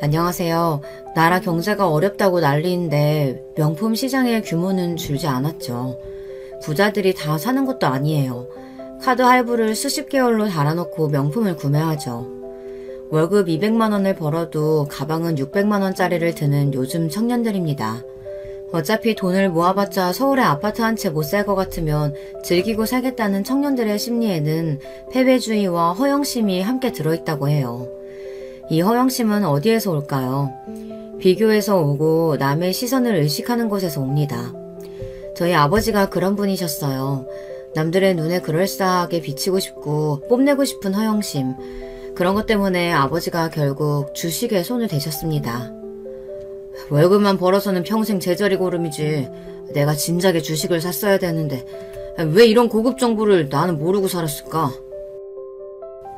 안녕하세요. 나라 경제가 어렵다고 난리인데 명품 시장의 규모는 줄지 않았죠. 부자들이 다 사는 것도 아니에요. 카드 할부를 수십 개월로 달아놓고 명품을 구매하죠. 월급 200만 원을 벌어도 가방은 600만 원짜리를 드는 요즘 청년들입니다. 어차피 돈을 모아봤자 서울에 아파트 한 채 못 살 것 같으면 즐기고 살겠다는 청년들의 심리에는 패배주의와 허영심이 함께 들어있다고 해요. 이 허영심은 어디에서 올까요? 비교에서 오고 남의 시선을 의식하는 곳에서 옵니다. 저희 아버지가 그런 분이셨어요. 남들의 눈에 그럴싸하게 비치고 싶고 뽐내고 싶은 허영심. 그런 것 때문에 아버지가 결국 주식에 손을 대셨습니다. 월급만 벌어서는 평생 제자리 고름이지. 내가 진작에 주식을 샀어야 되는데 왜 이런 고급 정보를 나는 모르고 살았을까?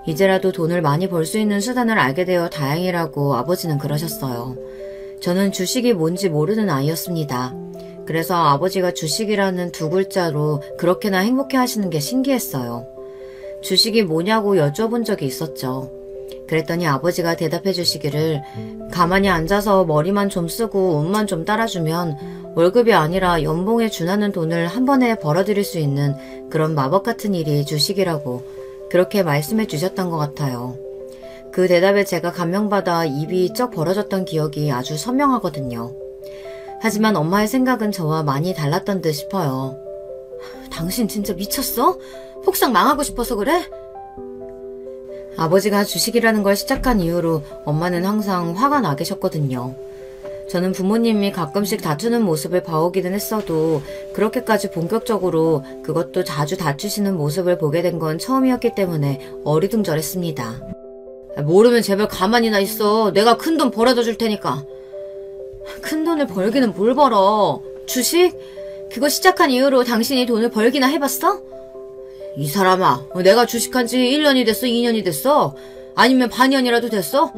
이제라도 돈을 많이 벌 수 있는 수단을 알게 되어 다행이라고 아버지는 그러셨어요. 저는 주식이 뭔지 모르는 아이였습니다. 그래서 아버지가 주식이라는 두 글자로 그렇게나 행복해 하시는 게 신기했어요. 주식이 뭐냐고 여쭤본 적이 있었죠. 그랬더니 아버지가 대답해 주시기를 가만히 앉아서 머리만 좀 쓰고 운만 좀 따라주면 월급이 아니라 연봉에 준하는 돈을 한 번에 벌어들일 수 있는 그런 마법 같은 일이 주식이라고 그렇게 말씀해 주셨던 것 같아요. 그 대답에 제가 감명받아 입이 쩍 벌어졌던 기억이 아주 선명하거든요. 하지만 엄마의 생각은 저와 많이 달랐던 듯 싶어요. 당신 진짜 미쳤어? 폭삭 망하고 싶어서 그래? 아버지가 주식이라는 걸 시작한 이후로 엄마는 항상 화가 나 계셨거든요. 저는 부모님이 가끔씩 다투는 모습을 봐오기는 했어도 그렇게까지 본격적으로 그것도 자주 다투시는 모습을 보게 된 건 처음이었기 때문에 어리둥절했습니다. 모르면 제발 가만히나 있어. 내가 큰돈 벌어다 줄 테니까. 큰돈을 벌기는 뭘 벌어. 주식? 그거 시작한 이후로 당신이 돈을 벌기나 해봤어? 이 사람아, 내가 주식한 지 1년이 됐어? 2년이 됐어? 아니면 반년이라도 됐어?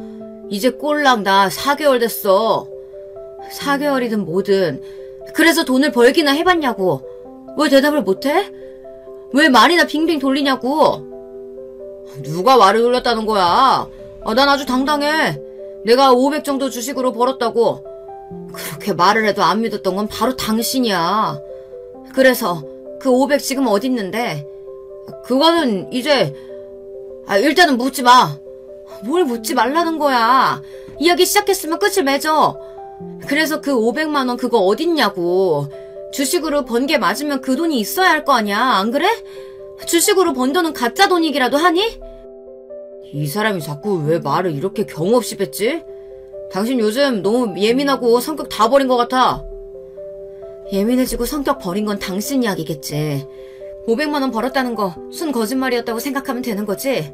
이제 꼴랑 나 4개월 됐어. 4개월이든 뭐든 그래서 돈을 벌기나 해봤냐고. 왜 대답을 못해? 왜 말이나 빙빙 돌리냐고. 누가 말을 돌렸다는 거야. 난 아주 당당해. 내가 500 정도 주식으로 벌었다고. 그렇게 말을 해도 안 믿었던 건 바로 당신이야. 그래서 그 500 지금 어딨는데? 그거는 이제 일단은 묻지 마. 뭘 묻지 말라는 거야. 이야기 시작했으면 끝을 맺어. 그래서 그 500만 원 그거 어딨냐고. 주식으로 번 게 맞으면 그 돈이 있어야 할 거 아니야. 안 그래? 주식으로 번 돈은 가짜 돈이기라도 하니? 이 사람이 자꾸 왜 말을 이렇게 경우 없이 뱉지? 당신 요즘 너무 예민하고 성격 다 버린 것 같아. 예민해지고 성격 버린 건 당신 이야기겠지. 500만 원 벌었다는 거 순 거짓말이었다고 생각하면 되는 거지.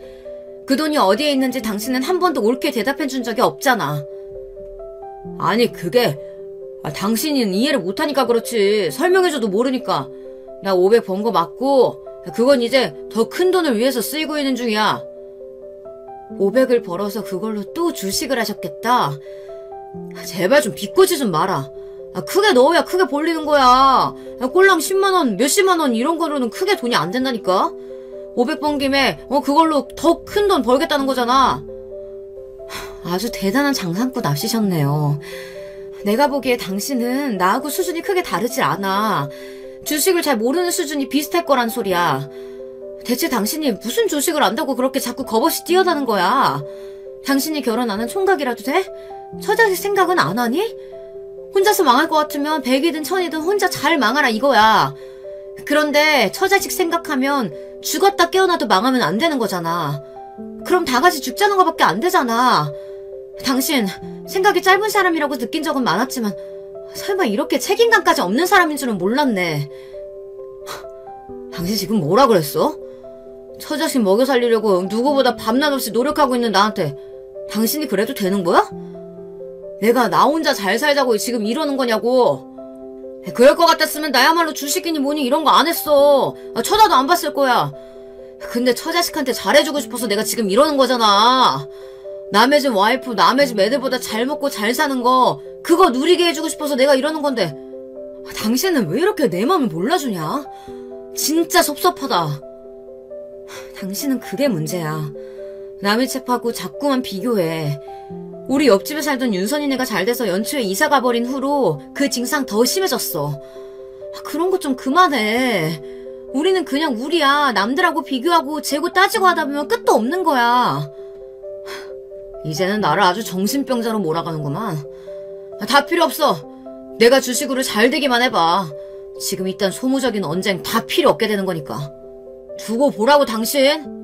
그 돈이 어디에 있는지 당신은 한 번도 옳게 대답해 준 적이 없잖아. 아니 그게 당신은 이해를 못하니까 그렇지. 설명해줘도 모르니까. 나 500 번 거 맞고 그건 이제 더 큰 돈을 위해서 쓰이고 있는 중이야. 500을 벌어서 그걸로 또 주식을 하셨겠다. 제발 좀 비꼬지 좀 마라. 크게 넣어야 크게 벌리는 거야. 꼴랑 10만원 몇십만원 이런 거로는 크게 돈이 안 된다니까. 500 번 김에 그걸로 더 큰 돈 벌겠다는 거잖아. 아주 대단한 장사꾼 납시셨네요. 내가 보기에 당신은 나하고 수준이 크게 다르지 않아. 주식을 잘 모르는 수준이 비슷할 거란 소리야. 대체 당신이 무슨 주식을 안다고 그렇게 자꾸 겁없이 뛰어다는 거야. 당신이 결혼 안 한 총각이라도 돼? 처자식 생각은 안 하니? 혼자서 망할 것 같으면 100이든 1000이든 혼자 잘 망하라 이거야. 그런데 처자식 생각하면 죽었다 깨어나도 망하면 안 되는 거잖아. 그럼 다 같이 죽자는 거밖에 안 되잖아. 당신 생각이 짧은 사람이라고 느낀 적은 많았지만 설마 이렇게 책임감까지 없는 사람인 줄은 몰랐네. 당신 지금 뭐라 그랬어? 처자식 먹여 살리려고 누구보다 밤낮 없이 노력하고 있는 나한테 당신이 그래도 되는 거야? 내가 나 혼자 잘 살자고 지금 이러는 거냐고. 그럴 것 같았으면 나야말로 주식이니 뭐니 이런 거 안 했어. 쳐다도 안 봤을 거야. 근데 처자식한테 잘해주고 싶어서 내가 지금 이러는 거잖아. 남의 집 와이프, 남의 집 애들보다 잘 먹고 잘 사는 거 그거 누리게 해주고 싶어서 내가 이러는 건데 당신은 왜 이렇게 내 마음을 몰라주냐? 진짜 섭섭하다. 당신은 그게 문제야. 남의 첩하고 자꾸만 비교해. 우리 옆집에 살던 윤선이네가 잘 돼서 연초에 이사 가버린 후로 그 증상 더 심해졌어. 그런 거 좀 그만해. 우리는 그냥 우리야. 남들하고 비교하고 재고 따지고 하다 보면 끝도 없는 거야. 이제는 나를 아주 정신병자로 몰아가는구만. 다 필요 없어. 내가 주식으로 잘 되기만 해봐. 지금 이딴 소모적인 언쟁 다 필요 없게 되는 거니까. 두고 보라고 당신.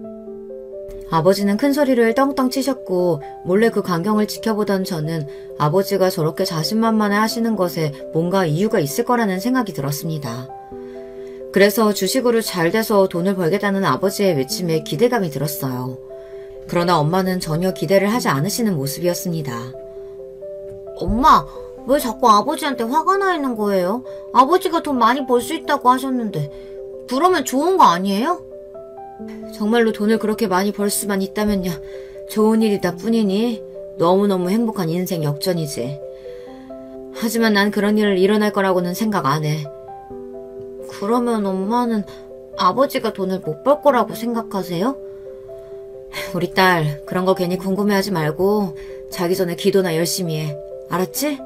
아버지는 큰 소리를 떵떵 치셨고 몰래 그 광경을 지켜보던 저는 아버지가 저렇게 자신만만해 하시는 것에 뭔가 이유가 있을 거라는 생각이 들었습니다. 그래서 주식으로 잘 돼서 돈을 벌겠다는 아버지의 외침에 기대감이 들었어요. 그러나 엄마는 전혀 기대를 하지 않으시는 모습이었습니다. 엄마, 왜 자꾸 아버지한테 화가 나 있는 거예요? 아버지가 돈 많이 벌 수 있다고 하셨는데 그러면 좋은 거 아니에요? 정말로 돈을 그렇게 많이 벌 수만 있다면야 좋은 일이다 뿐이니 너무너무 행복한 인생 역전이지. 하지만 난 그런 일을 일어날 거라고는 생각 안 해. 그러면 엄마는 아버지가 돈을 못 벌 거라고 생각하세요? 우리 딸, 그런 거 괜히 궁금해하지 말고 자기 전에 기도나 열심히 해. 알았지?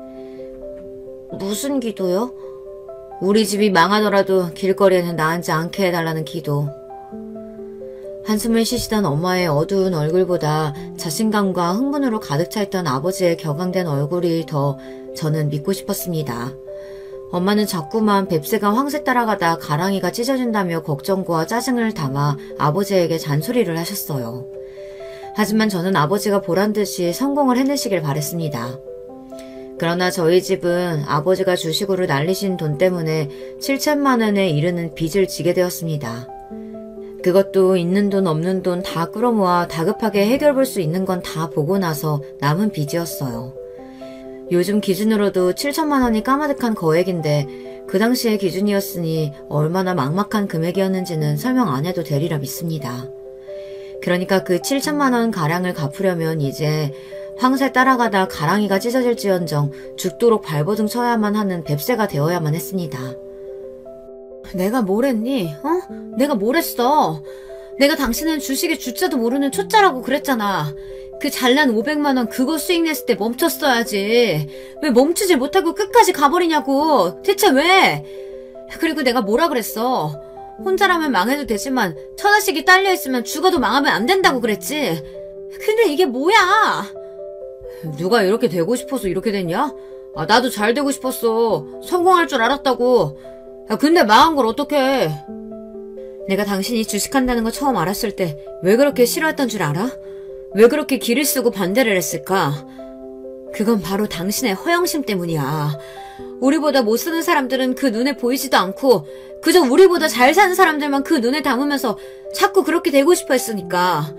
무슨 기도요? 우리 집이 망하더라도 길거리에는 나앉지 않게 해달라는 기도. 한숨을 쉬시던 엄마의 어두운 얼굴보다 자신감과 흥분으로 가득 차 있던 아버지의 격앙된 얼굴이 더 저는 믿고 싶었습니다. 엄마는 자꾸만 뱁새가 황새 따라가다 가랑이가 찢어진다며 걱정과 짜증을 담아 아버지에게 잔소리를 하셨어요. 하지만 저는 아버지가 보란듯이 성공을 해내시길 바랬습니다. 그러나 저희 집은 아버지가 주식으로 날리신 돈 때문에 7천만 원에 이르는 빚을 지게 되었습니다. 그것도 있는 돈 없는 돈 다 끌어모아 다급하게 해결볼 수 있는 건 다 보고 나서 남은 빚이었어요. 요즘 기준으로도 7천만 원이 까마득한 거액인데 그 당시의 기준이었으니 얼마나 막막한 금액이었는지는 설명 안 해도 되리라 믿습니다. 그러니까 그 7천만 원 가량을 갚으려면 이제 황새 따라가다 가랑이가 찢어질지언정 죽도록 발버둥 쳐야만 하는 뱁새가 되어야만 했습니다. 내가 뭘 했니? 내가 뭘 했어? 내가 당신은 주식의 주자도 모르는 초짜라고 그랬잖아. 그 잘난 500만 원 그거 수익 냈을 때 멈췄어야지. 왜 멈추질 못하고 끝까지 가버리냐고. 대체 왜? 그리고 내가 뭐라 그랬어? 혼자라면 망해도 되지만 처자식이 딸려있으면 죽어도 망하면 안 된다고 그랬지. 근데 이게 뭐야? 누가 이렇게 되고 싶어서 이렇게 됐냐? 나도 잘 되고 싶었어. 성공할 줄 알았다고. 근데 망한 걸 어떡해. 내가 당신이 주식한다는 거 처음 알았을 때 왜 그렇게 싫어했던 줄 알아? 왜 그렇게 기를 쓰고 반대를 했을까? 그건 바로 당신의 허영심 때문이야. 우리보다 못 사는 사람들은 그 눈에 보이지도 않고 그저 우리보다 잘 사는 사람들만 그 눈에 담으면서 자꾸 그렇게 되고 싶어 했으니까.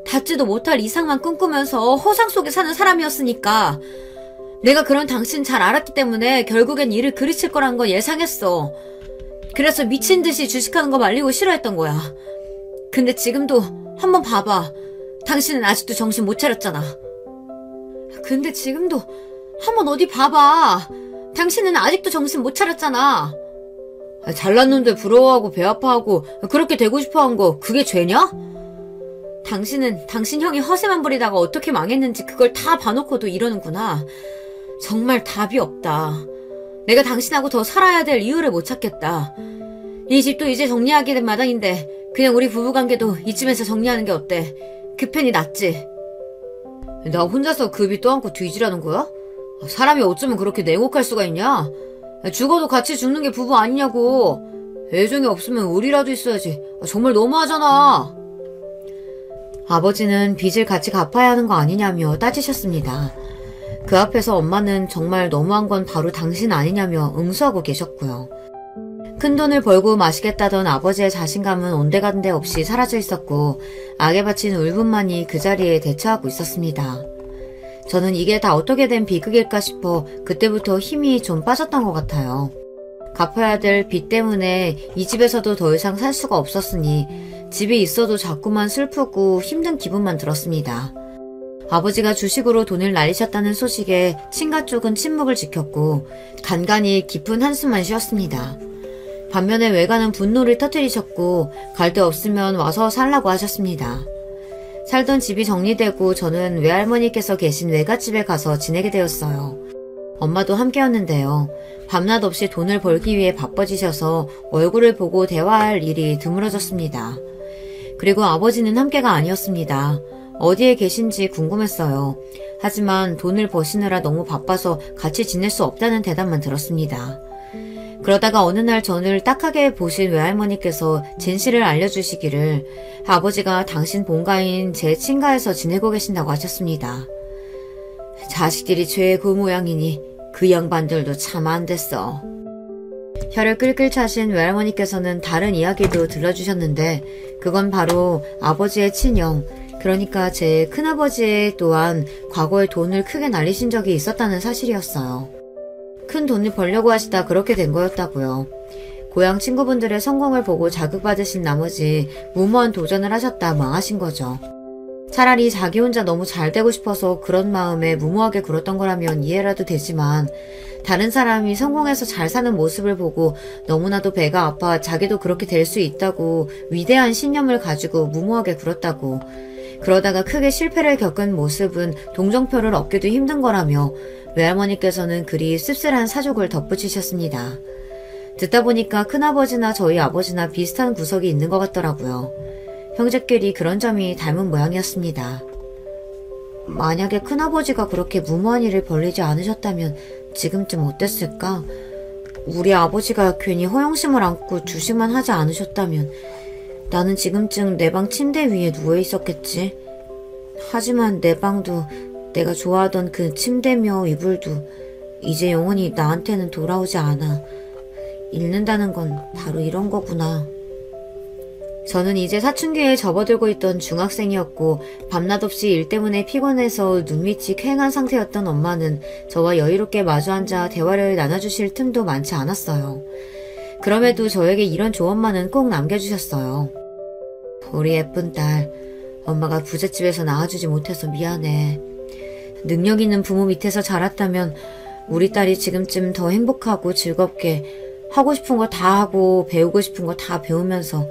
닿지도 못할 이상만 꿈꾸면서 허상 속에 사는 사람이었으니까. 내가 그런 당신 잘 알았기 때문에 결국엔 일을 그르칠 거라는 거 예상했어. 그래서 미친 듯이 주식하는 거 말리고 싫어했던 거야. 근데 지금도 한번 봐봐. 당신은 아직도 정신 못 차렸잖아. 근데 지금도 한번 어디 봐봐. 당신은 아직도 정신 못 차렸잖아. 잘난 놈들 부러워하고 배 아파하고 그렇게 되고 싶어한 거 그게 죄냐? 당신은 당신 형이 허세만 부리다가 어떻게 망했는지 그걸 다 봐놓고도 이러는구나. 정말 답이 없다. 내가 당신하고 더 살아야 될 이유를 못 찾겠다. 이 집도 이제 정리하게 된 마당인데 그냥 우리 부부관계도 이쯤에서 정리하는 게 어때? 그 편이 낫지. 나 혼자서 그 빚 떠안고 뒤지라는 거야? 사람이 어쩌면 그렇게 냉혹할 수가 있냐? 죽어도 같이 죽는 게 부부 아니냐고. 애정이 없으면 우리라도 있어야지. 정말 너무하잖아. 아버지는 빚을 같이 갚아야 하는 거 아니냐며 따지셨습니다. 그 앞에서 엄마는 정말 너무한 건 바로 당신 아니냐며 응수하고 계셨고요. 큰돈을 벌고 마시겠다던 아버지의 자신감은 온데간데 없이 사라져 있었고 악에 바친 울분만이 그 자리에 대처하고 있었습니다. 저는 이게 다 어떻게 된 비극일까 싶어 그때부터 힘이 좀 빠졌던 것 같아요. 갚아야 될 빚 때문에 이 집에서도 더 이상 살 수가 없었으니 집에 있어도 자꾸만 슬프고 힘든 기분만 들었습니다. 아버지가 주식으로 돈을 날리셨다는 소식에 친가 쪽은 침묵을 지켰고 간간히 깊은 한숨만 쉬었습니다. 반면에 외가는 분노를 터뜨리셨고 갈 데 없으면 와서 살라고 하셨습니다. 살던 집이 정리되고 저는 외할머니께서 계신 외갓집에 가서 지내게 되었어요. 엄마도 함께였는데요. 밤낮 없이 돈을 벌기 위해 바빠지셔서 얼굴을 보고 대화할 일이 드물어졌습니다. 그리고 아버지는 함께가 아니었습니다. 어디에 계신지 궁금했어요. 하지만 돈을 버시느라 너무 바빠서 같이 지낼 수 없다는 대답만 들었습니다. 그러다가 어느 날 저를 딱하게 보신 외할머니께서 진실을 알려주시기를 아버지가 당신 본가인 제 친가에서 지내고 계신다고 하셨습니다. 자식들이 죄의 그 모양이니 그 양반들도 참 안 됐어. 혀를 끌끌 차신 외할머니께서는 다른 이야기도 들려주셨는데 그건 바로 아버지의 친형, 그러니까 제 큰아버지 또한 과거에 돈을 크게 날리신 적이 있었다는 사실이었어요. 큰 돈을 벌려고 하시다 그렇게 된 거였다고요. 고향 친구분들의 성공을 보고 자극받으신 나머지 무모한 도전을 하셨다 망하신 거죠. 차라리 자기 혼자 너무 잘 되고 싶어서 그런 마음에 무모하게 굴었던 거라면 이해라도 되지만 다른 사람이 성공해서 잘 사는 모습을 보고 너무나도 배가 아파 자기도 그렇게 될 수 있다고 위대한 신념을 가지고 무모하게 굴었다고, 그러다가 크게 실패를 겪은 모습은 동정표를 얻기도 힘든 거라며 외할머니께서는 그리 씁쓸한 사족을 덧붙이셨습니다. 듣다 보니까 큰아버지나 저희 아버지나 비슷한 구석이 있는 것 같더라고요. 형제끼리 그런 점이 닮은 모양이었습니다. 만약에 큰아버지가 그렇게 무모한 일을 벌리지 않으셨다면 지금쯤 어땠을까? 우리 아버지가 괜히 허영심을 안고 주식만 하지 않으셨다면 나는 지금쯤 내 방 침대 위에 누워 있었겠지. 하지만 내 방도 내가 좋아하던 그 침대며 이불도 이제 영원히 나한테는 돌아오지 않아. 잃는다는 건 바로 이런 거구나. 저는 이제 사춘기에 접어들고 있던 중학생이었고 밤낮 없이 일 때문에 피곤해서 눈밑이 퀭한 상태였던 엄마는 저와 여유롭게 마주 앉아 대화를 나눠주실 틈도 많지 않았어요. 그럼에도 저에게 이런 조언만은 꼭 남겨주셨어요. 우리 예쁜 딸, 엄마가 부잣집에서 낳아주지 못해서 미안해. 능력 있는 부모 밑에서 자랐다면 우리 딸이 지금쯤 더 행복하고 즐겁게 하고 싶은 거 다 하고 배우고 싶은 거 다 배우면서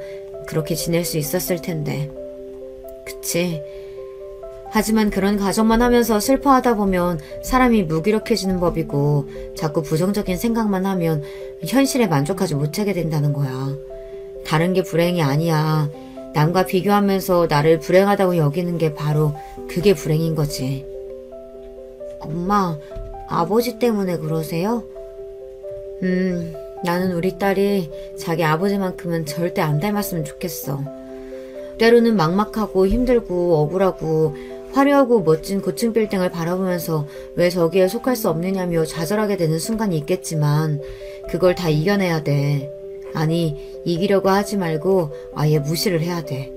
그렇게 지낼 수 있었을 텐데. 그치? 하지만 그런 가정만 하면서 슬퍼하다 보면 사람이 무기력해지는 법이고 자꾸 부정적인 생각만 하면 현실에 만족하지 못하게 된다는 거야. 다른 게 불행이 아니야. 남과 비교하면서 나를 불행하다고 여기는 게 바로 그게 불행인 거지. 엄마, 아버지 때문에 그러세요? 나는 우리 딸이 자기 아버지만큼은 절대 안 닮았으면 좋겠어. 때로는 막막하고 힘들고 억울하고 화려하고 멋진 고층 빌딩을 바라보면서 왜 저기에 속할 수 없느냐며 좌절하게 되는 순간이 있겠지만 그걸 다 이겨내야 돼. 아니, 이기려고 하지 말고 아예 무시를 해야 돼.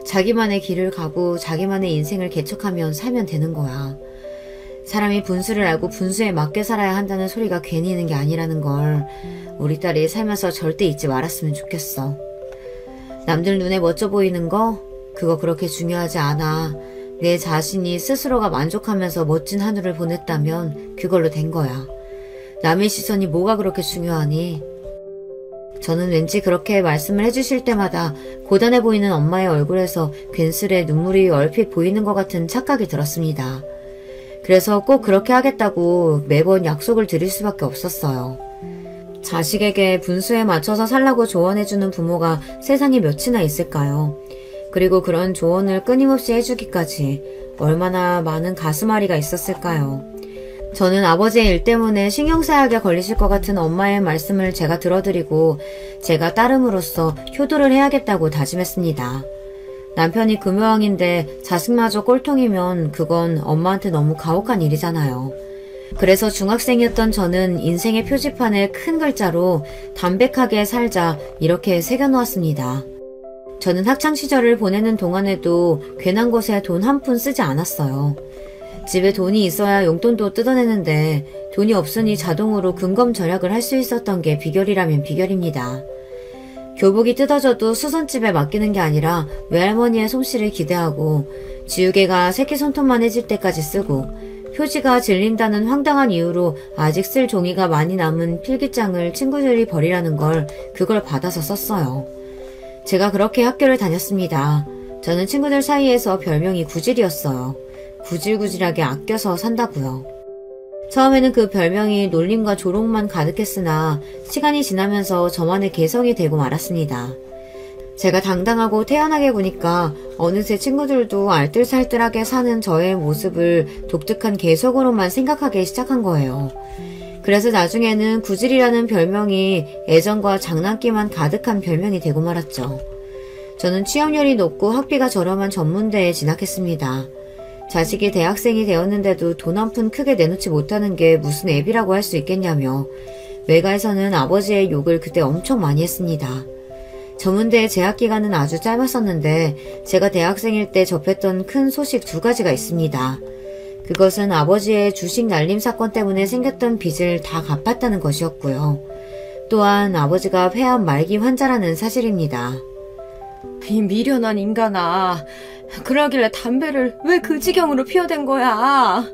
자기만의 길을 가고 자기만의 인생을 개척하면 살면 되는 거야. 사람이 분수를 알고 분수에 맞게 살아야 한다는 소리가 괜히 있는 게 아니라는 걸 우리 딸이 살면서 절대 잊지 말았으면 좋겠어. 남들 눈에 멋져 보이는 거? 그거 그렇게 중요하지 않아. 내 자신이 스스로가 만족하면서 멋진 하늘을 보냈다면 그걸로 된 거야. 남의 시선이 뭐가 그렇게 중요하니? 저는 왠지 그렇게 말씀을 해주실 때마다 고단해 보이는 엄마의 얼굴에서 괜스레 눈물이 얼핏 보이는 것 같은 착각이 들었습니다. 그래서 꼭 그렇게 하겠다고 매번 약속을 드릴 수밖에 없었어요. 자식에게 분수에 맞춰서 살라고 조언해주는 부모가 세상에 몇이나 있을까요? 그리고 그런 조언을 끊임없이 해주기까지 얼마나 많은 가슴앓이가 있었을까요? 저는 아버지의 일 때문에 신경쇠약에 걸리실 것 같은 엄마의 말씀을 제가 들어드리고 제가 따름으로써 효도를 해야겠다고 다짐했습니다. 남편이 금요왕인데 자식마저 꼴통이면 그건 엄마한테 너무 가혹한 일이잖아요. 그래서 중학생이었던 저는 인생의 표지판에 큰 글자로 담백하게 살자 이렇게 새겨놓았습니다. 저는 학창시절을 보내는 동안에도 괜한 곳에 돈 한 푼 쓰지 않았어요. 집에 돈이 있어야 용돈도 뜯어내는데 돈이 없으니 자동으로 근검절약을 할 수 있었던 게 비결이라면 비결입니다. 교복이 뜯어져도 수선집에 맡기는 게 아니라 외할머니의 솜씨를 기대하고 지우개가 새끼손톱만 해질 때까지 쓰고 표지가 질린다는 황당한 이유로 아직 쓸 종이가 많이 남은 필기장을 친구들이 버리라는 걸 그걸 받아서 썼어요. 제가 그렇게 학교를 다녔습니다. 저는 친구들 사이에서 별명이 구질이었어요. 구질구질하게 아껴서 산다고요. 처음에는 그 별명이 놀림과 조롱만 가득했으나 시간이 지나면서 저만의 개성이 되고 말았습니다. 제가 당당하고 태연하게 구니까 어느새 친구들도 알뜰살뜰하게 사는 저의 모습을 독특한 개성으로만 생각하기 시작한 거예요. 그래서 나중에는 구질이라는 별명이 애정과 장난기만 가득한 별명이 되고 말았죠. 저는 취업률이 높고 학비가 저렴한 전문대에 진학했습니다. 자식이 대학생이 되었는데도 돈 한 푼 크게 내놓지 못하는 게 무슨 애비라고 할 수 있겠냐며 외가에서는 아버지의 욕을 그때 엄청 많이 했습니다. 전문대의 재학기간은 아주 짧았었는데 제가 대학생일 때 접했던 큰 소식 2가지가 있습니다. 그것은 아버지의 주식 날림 사건 때문에 생겼던 빚을 다 갚았다는 것이었고요. 또한 아버지가 폐암 말기 환자라는 사실입니다. 이 미련한 인간아, 그러길래 담배를 왜 그 지경으로 피워댄 거야?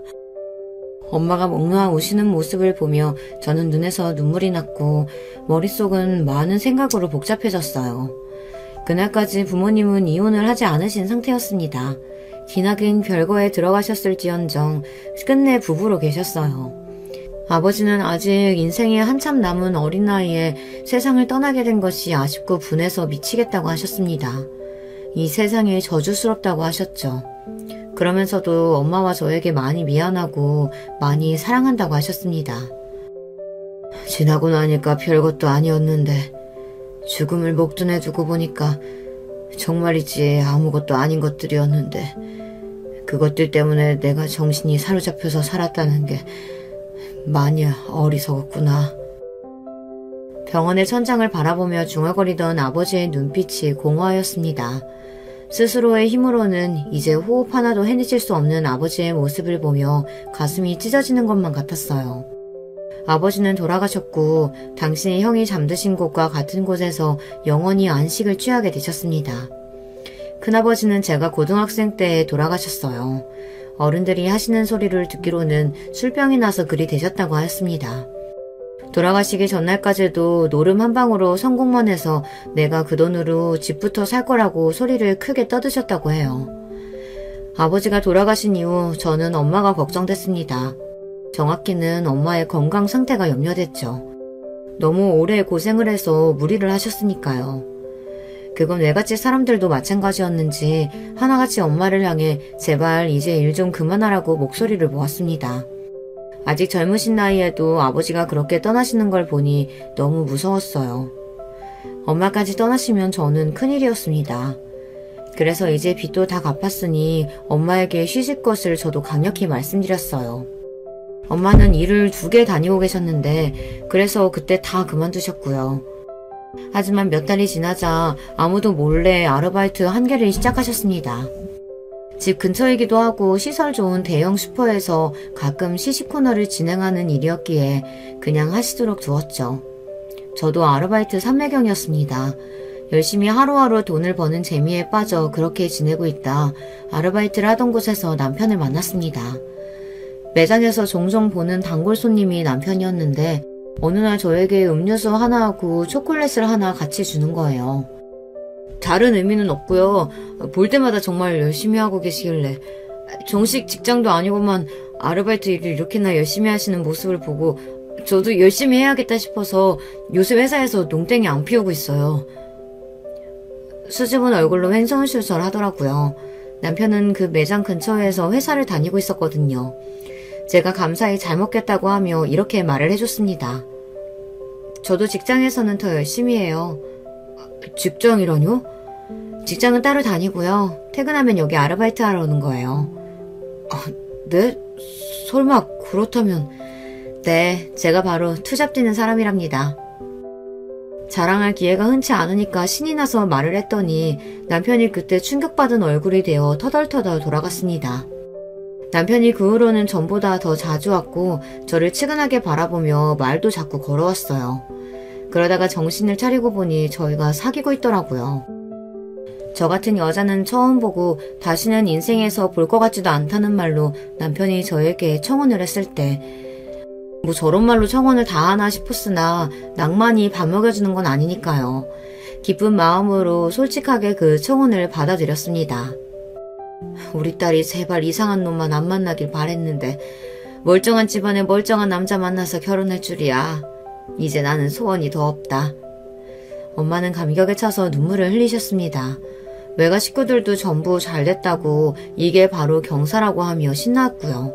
엄마가 몽롱한 우시는 모습을 보며 저는 눈에서 눈물이 났고 머릿속은 많은 생각으로 복잡해졌어요. 그날까지 부모님은 이혼을 하지 않으신 상태였습니다. 기나긴 별거에 들어가셨을지언정 끝내 부부로 계셨어요. 아버지는 아직 인생에 한참 남은 어린 나이에 세상을 떠나게 된 것이 아쉽고 분해서 미치겠다고 하셨습니다. 이 세상이 저주스럽다고 하셨죠. 그러면서도 엄마와 저에게 많이 미안하고 많이 사랑한다고 하셨습니다. 지나고 나니까 별것도 아니었는데 죽음을 목전에 두고 보니까 정말이지 아무것도 아닌 것들이었는데 그것들 때문에 내가 정신이 사로잡혀서 살았다는 게 많이 어리석었구나. 병원의 천장을 바라보며 중얼거리던 아버지의 눈빛이 공허하였습니다. 스스로의 힘으로는 이제 호흡 하나도 해내실 수 없는 아버지의 모습을 보며 가슴이 찢어지는 것만 같았어요. 아버지는 돌아가셨고 당신의 형이 잠드신 곳과 같은 곳에서 영원히 안식을 취하게 되셨습니다. 큰아버지는 제가 고등학생 때 돌아가셨어요. 어른들이 하시는 소리를 듣기로는 술병이 나서 그리 되셨다고 하였습니다. 돌아가시기 전날까지도 노름 한 방으로 성공만 해서 내가 그 돈으로 집부터 살 거라고 소리를 크게 떠드셨다고 해요. 아버지가 돌아가신 이후 저는 엄마가 걱정됐습니다. 정확히는 엄마의 건강 상태가 염려됐죠. 너무 오래 고생을 해서 무리를 하셨으니까요. 그건 외갓집 사람들도 마찬가지였는지 하나같이 엄마를 향해 제발 이제 일 좀 그만하라고 목소리를 모았습니다. 아직 젊으신 나이에도 아버지가 그렇게 떠나시는 걸 보니 너무 무서웠어요. 엄마까지 떠나시면 저는 큰일이었습니다. 그래서 이제 빚도 다 갚았으니 엄마에게 쉬실 것을 저도 강력히 말씀드렸어요. 엄마는 일을 2개 다니고 계셨는데 그래서 그때 다 그만두셨고요. 하지만 몇 달이 지나자 아무도 몰래 아르바이트 1개를 시작하셨습니다. 집 근처이기도 하고 시설 좋은 대형 슈퍼에서 가끔 시식 코너를 진행하는 일이었기에 그냥 하시도록 두었죠. 저도 아르바이트 3매경이었습니다. 열심히 하루하루 돈을 버는 재미에 빠져 그렇게 지내고 있다 아르바이트를 하던 곳에서 남편을 만났습니다. 매장에서 종종 보는 단골 손님이 남편이었는데 어느 날 저에게 음료수 하나하고 초콜릿을 하나 같이 주는 거예요. 다른 의미는 없고요. 볼 때마다 정말 열심히 하고 계시길래 정식 직장도 아니고만 아르바이트 일을 이렇게나 열심히 하시는 모습을 보고 저도 열심히 해야겠다 싶어서 요새 회사에서 농땡이 안 피우고 있어요. 수줍은 얼굴로 횡설수설 하더라고요. 남편은 그 매장 근처에서 회사를 다니고 있었거든요. 제가 감사히 잘 먹겠다고 하며 이렇게 말을 해줬습니다. 저도 직장에서는 더 열심히 해요. 직장이라뇨? 직장은 따로 다니고요. 퇴근하면 여기 아르바이트 하러 오는 거예요. 네? 설마 그렇다면... 네, 제가 바로 투잡 뛰는 사람이랍니다. 자랑할 기회가 흔치 않으니까 신이 나서 말을 했더니 남편이 그때 충격받은 얼굴이 되어 터덜터덜 돌아갔습니다. 남편이 그 후로는 전보다 더 자주 왔고 저를 치근하게 바라보며 말도 자꾸 걸어왔어요. 그러다가 정신을 차리고 보니 저희가 사귀고 있더라고요. 저 같은 여자는 처음 보고 다시는 인생에서 볼 것 같지도 않다는 말로 남편이 저에게 청혼을 했을 때 뭐 저런 말로 청혼을 다 하나 싶었으나 낭만이 밥 먹여주는 건 아니니까요. 기쁜 마음으로 솔직하게 그 청혼을 받아들였습니다. 우리 딸이 제발 이상한 놈만 안 만나길 바랬는데 멀쩡한 집안에 멀쩡한 남자 만나서 결혼할 줄이야. 이제 나는 소원이 더 없다. 엄마는 감격에 차서 눈물을 흘리셨습니다. 외가 식구들도 전부 잘 됐다고 이게 바로 경사라고 하며 신나았고요.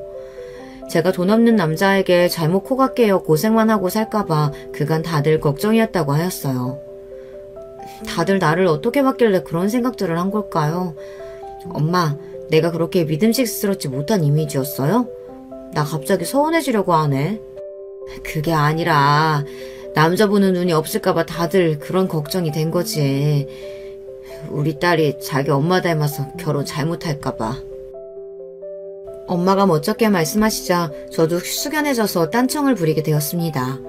제가 돈 없는 남자에게 잘못 코가 깨어 고생만 하고 살까봐 그간 다들 걱정이었다고 하였어요. 다들 나를 어떻게 봤길래 그런 생각들을 한 걸까요? 엄마, 내가 그렇게 믿음직스럽지 못한 이미지였어요? 나 갑자기 서운해지려고 하네. 그게 아니라 남자 보는 눈이 없을까봐 다들 그런 걱정이 된 거지. 우리 딸이 자기 엄마 닮아서 결혼 잘못할까봐. 엄마가 멋쩍게 말씀하시자 저도 숙연해져서 딴청을 부리게 되었습니다.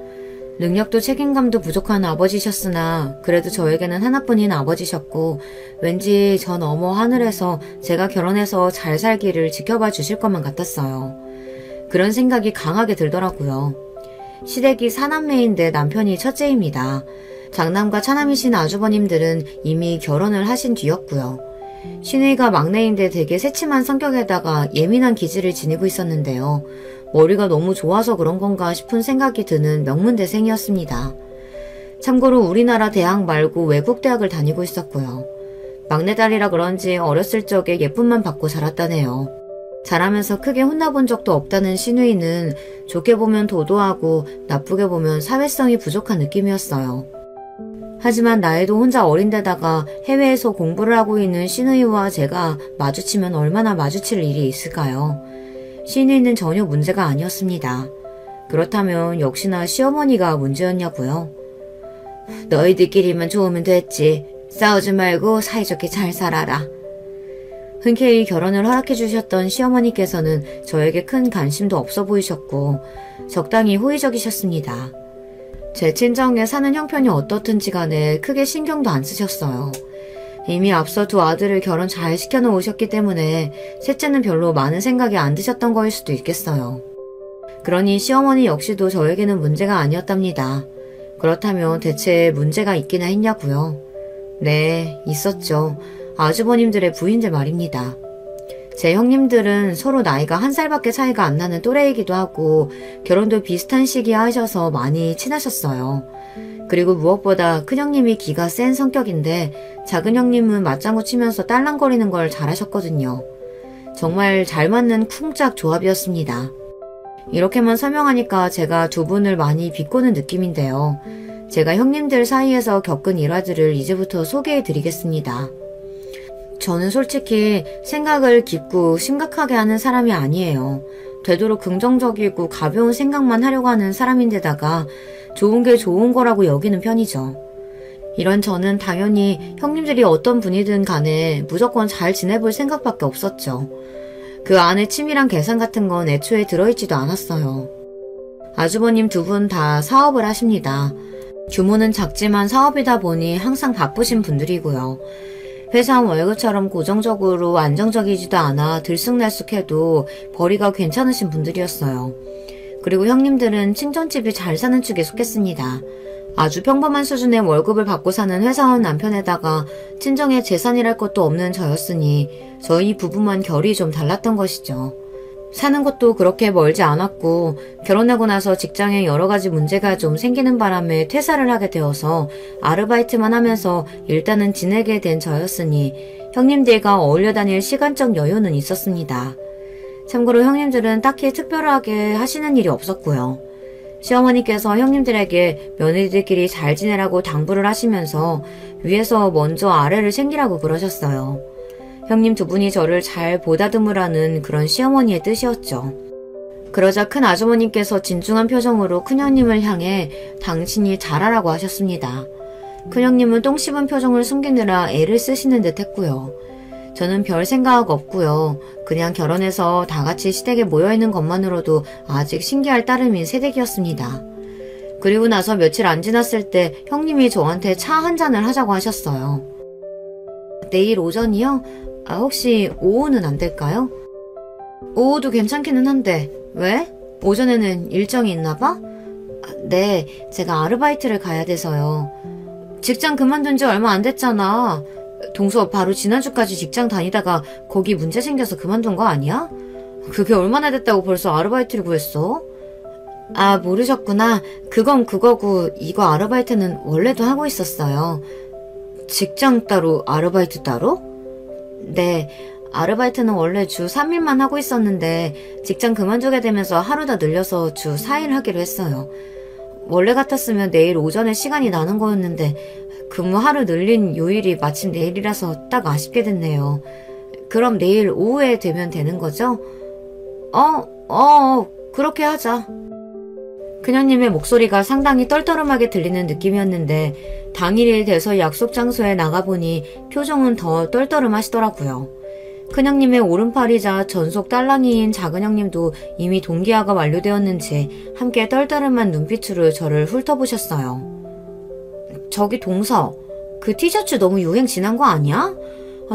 능력도 책임감도 부족한 아버지셨으나 그래도 저에게는 하나뿐인 아버지셨고 왠지 저 너머 하늘에서 제가 결혼해서 잘 살기를 지켜봐 주실 것만 같았어요. 그런 생각이 강하게 들더라고요. 시댁이 사남매인데 남편이 첫째입니다. 장남과 차남이신 아주버님들은 이미 결혼을 하신 뒤였고요. 시누이가 막내인데 되게 새침한 성격에다가 예민한 기질을 지니고 있었는데요. 머리가 너무 좋아서 그런 건가 싶은 생각이 드는 명문대생이었습니다. 참고로 우리나라 대학 말고 외국 대학을 다니고 있었고요. 막내딸이라 그런지 어렸을 적에 예쁨만 받고 자랐다네요. 자라면서 크게 혼나본 적도 없다는 시누이는 좋게 보면 도도하고 나쁘게 보면 사회성이 부족한 느낌이었어요. 하지만 나이도 혼자 어린데다가 해외에서 공부를 하고 있는 시누이와 제가 마주치면 얼마나 마주칠 일이 있을까요? 시누이는 전혀 문제가 아니었습니다. 그렇다면 역시나 시어머니가 문제였냐고요? 너희들끼리만 좋으면 됐지. 싸우지 말고 사이좋게 잘 살아라. 흔쾌히 결혼을 허락해 주셨던 시어머니께서는 저에게 큰 관심도 없어 보이셨고 적당히 호의적이셨습니다. 제 친정에 사는 형편이 어떻든지 간에 크게 신경도 안 쓰셨어요. 이미 앞서 두 아들을 결혼 잘 시켜놓으셨기 때문에 셋째는 별로 많은 생각이 안 드셨던 거일 수도 있겠어요. 그러니 시어머니 역시도 저에게는 문제가 아니었답니다. 그렇다면 대체 문제가 있기나 했냐고요? 네, 있었죠. 아주버님들의 부인들 말입니다. 제 형님들은 서로 나이가 한 살밖에 차이가 안 나는 또래이기도 하고 결혼도 비슷한 시기에 하셔서 많이 친하셨어요. 그리고 무엇보다 큰형님이 기가 센 성격인데 작은형님은 맞장구 치면서 딸랑거리는 걸 잘하셨거든요. 정말 잘 맞는 쿵짝 조합이었습니다. 이렇게만 설명하니까 제가 두 분을 많이 비꼬는 느낌인데요. 제가 형님들 사이에서 겪은 일화들을 이제부터 소개해드리겠습니다. 저는 솔직히 생각을 깊고 심각하게 하는 사람이 아니에요. 되도록 긍정적이고 가벼운 생각만 하려고 하는 사람인데다가 좋은 게 좋은 거라고 여기는 편이죠. 이런 저는 당연히 형님들이 어떤 분이든 간에 무조건 잘 지내볼 생각밖에 없었죠. 그 안에 치밀한 계산 같은 건 애초에 들어있지도 않았어요. 아주버님 두 분 다 사업을 하십니다. 규모는 작지만 사업이다 보니 항상 바쁘신 분들이고요. 회사 월급처럼 고정적으로 안정적이지도 않아 들쑥날쑥해도 벌이가 괜찮으신 분들이었어요. 그리고 형님들은 친정집이 잘 사는 축에 속했습니다. 아주 평범한 수준의 월급을 받고 사는 회사원 남편에다가 친정에 재산이랄 것도 없는 저였으니 저희 부부만 결이 좀 달랐던 것이죠. 사는 것도 그렇게 멀지 않았고 결혼하고 나서 직장에 여러 가지 문제가 좀 생기는 바람에 퇴사를 하게 되어서 아르바이트만 하면서 일단은 지내게 된 저였으니 형님들과 어울려 다닐 시간적 여유는 있었습니다. 참고로 형님들은 딱히 특별하게 하시는 일이 없었고요. 시어머니께서 형님들에게 며느리들끼리 잘 지내라고 당부를 하시면서 위에서 먼저 아래를 챙기라고 그러셨어요. 형님 두 분이 저를 잘 보다듬으라는 그런 시어머니의 뜻이었죠. 그러자 큰 아주머님께서 진중한 표정으로 큰형님을 향해 당신이 잘하라고 하셨습니다. 큰형님은 똥 씹은 표정을 숨기느라 애를 쓰시는 듯 했고요. 저는 별 생각 없고요. 그냥 결혼해서 다 같이 시댁에 모여있는 것만으로도 아직 신기할 따름인 새댁이었습니다. 그리고 나서 며칠 안 지났을 때 형님이 저한테 차 한 잔을 하자고 하셨어요. 내일 오전이요? 혹시 오후는 안 될까요? 오후도 괜찮기는 한데 왜? 오전에는 일정이 있나 봐? 네, 제가 아르바이트를 가야 돼서요. 직장 그만둔 지 얼마 안 됐잖아. 동서 바로 지난주까지 직장 다니다가 거기 문제 생겨서 그만둔 거 아니야? 그게 얼마나 됐다고 벌써 아르바이트를 구했어? 아, 모르셨구나. 그건 그거고 이거 아르바이트는 원래도 하고 있었어요. 직장 따로 아르바이트 따로? 네, 아르바이트는 원래 주 3일만 하고 있었는데 직장 그만두게 되면서 하루 더 늘려서 주 4일 하기로 했어요. 원래 같았으면 내일 오전에 시간이 나는 거였는데 근무 하루 늘린 요일이 마침 내일이라서 딱 아쉽게 됐네요. 그럼 내일 오후에 되면 되는 거죠? 그렇게 하자. 그녀님의 목소리가 상당히 떨떠름하게 들리는 느낌이었는데 당일이 돼서 약속 장소에 나가보니 표정은 더 떨떠름하시더라고요. 큰형님의 오른팔이자 전속 딸랑이인 작은형님도 이미 동기화가 완료되었는지 함께 떨떠름한 눈빛으로 저를 훑어보셨어요. 저기 동서, 그 티셔츠 너무 유행 지난 거 아니야?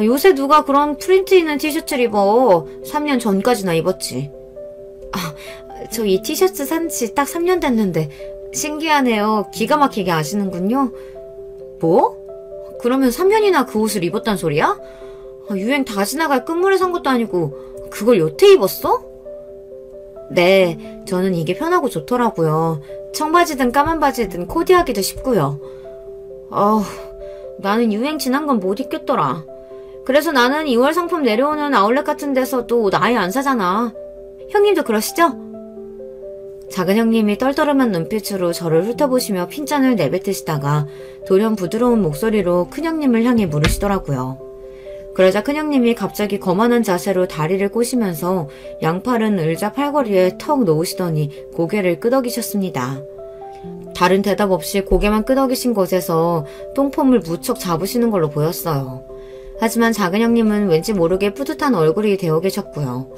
요새 누가 그런 프린트 있는 티셔츠를 입어. 3년 전까지나 입었지. 저 이 티셔츠 산 지 딱 3년 됐는데 신기하네요. 기가 막히게 아시는군요. 뭐? 그러면 3년이나 그 옷을 입었단 소리야? 유행 다 지나갈 끝물에 산 것도 아니고 그걸 여태 입었어? 네, 저는 이게 편하고 좋더라고요. 청바지든 까만 바지든 코디하기도 쉽고요. 나는 유행 지난 건 못 입겠더라. 그래서 나는 2월 상품 내려오는 아울렛 같은 데서도 옷 아예 안 사잖아. 형님도 그러시죠? 작은 형님이 떨떠름한 눈빛으로 저를 훑어보시며 핀잔을 내뱉으시다가 돌연 부드러운 목소리로 큰형님을 향해 물으시더라고요. 그러자 큰형님이 갑자기 거만한 자세로 다리를 꼬시면서 양팔은 의자 팔걸이에 턱 놓으시더니 고개를 끄덕이셨습니다. 다른 대답 없이 고개만 끄덕이신 곳에서 똥폼을 무척 잡으시는 걸로 보였어요. 하지만 작은 형님은 왠지 모르게 뿌듯한 얼굴이 되어 계셨고요.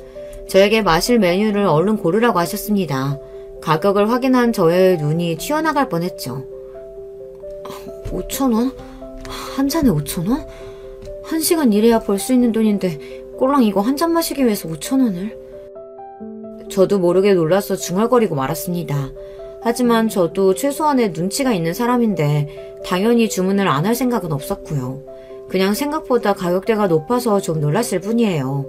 저에게 마실 메뉴를 얼른 고르라고 하셨습니다. 가격을 확인한 저의 눈이 튀어나갈 뻔했죠. 5,000원? 한 잔에 5,000원? 1시간 일해야 벌 수 있는 돈인데 꼴랑 이거 한 잔 마시기 위해서 5,000원을? 저도 모르게 놀라서 중얼거리고 말았습니다. 하지만 저도 최소한의 눈치가 있는 사람인데 당연히 주문을 안 할 생각은 없었고요. 그냥 생각보다 가격대가 높아서 좀 놀랐을 뿐이에요.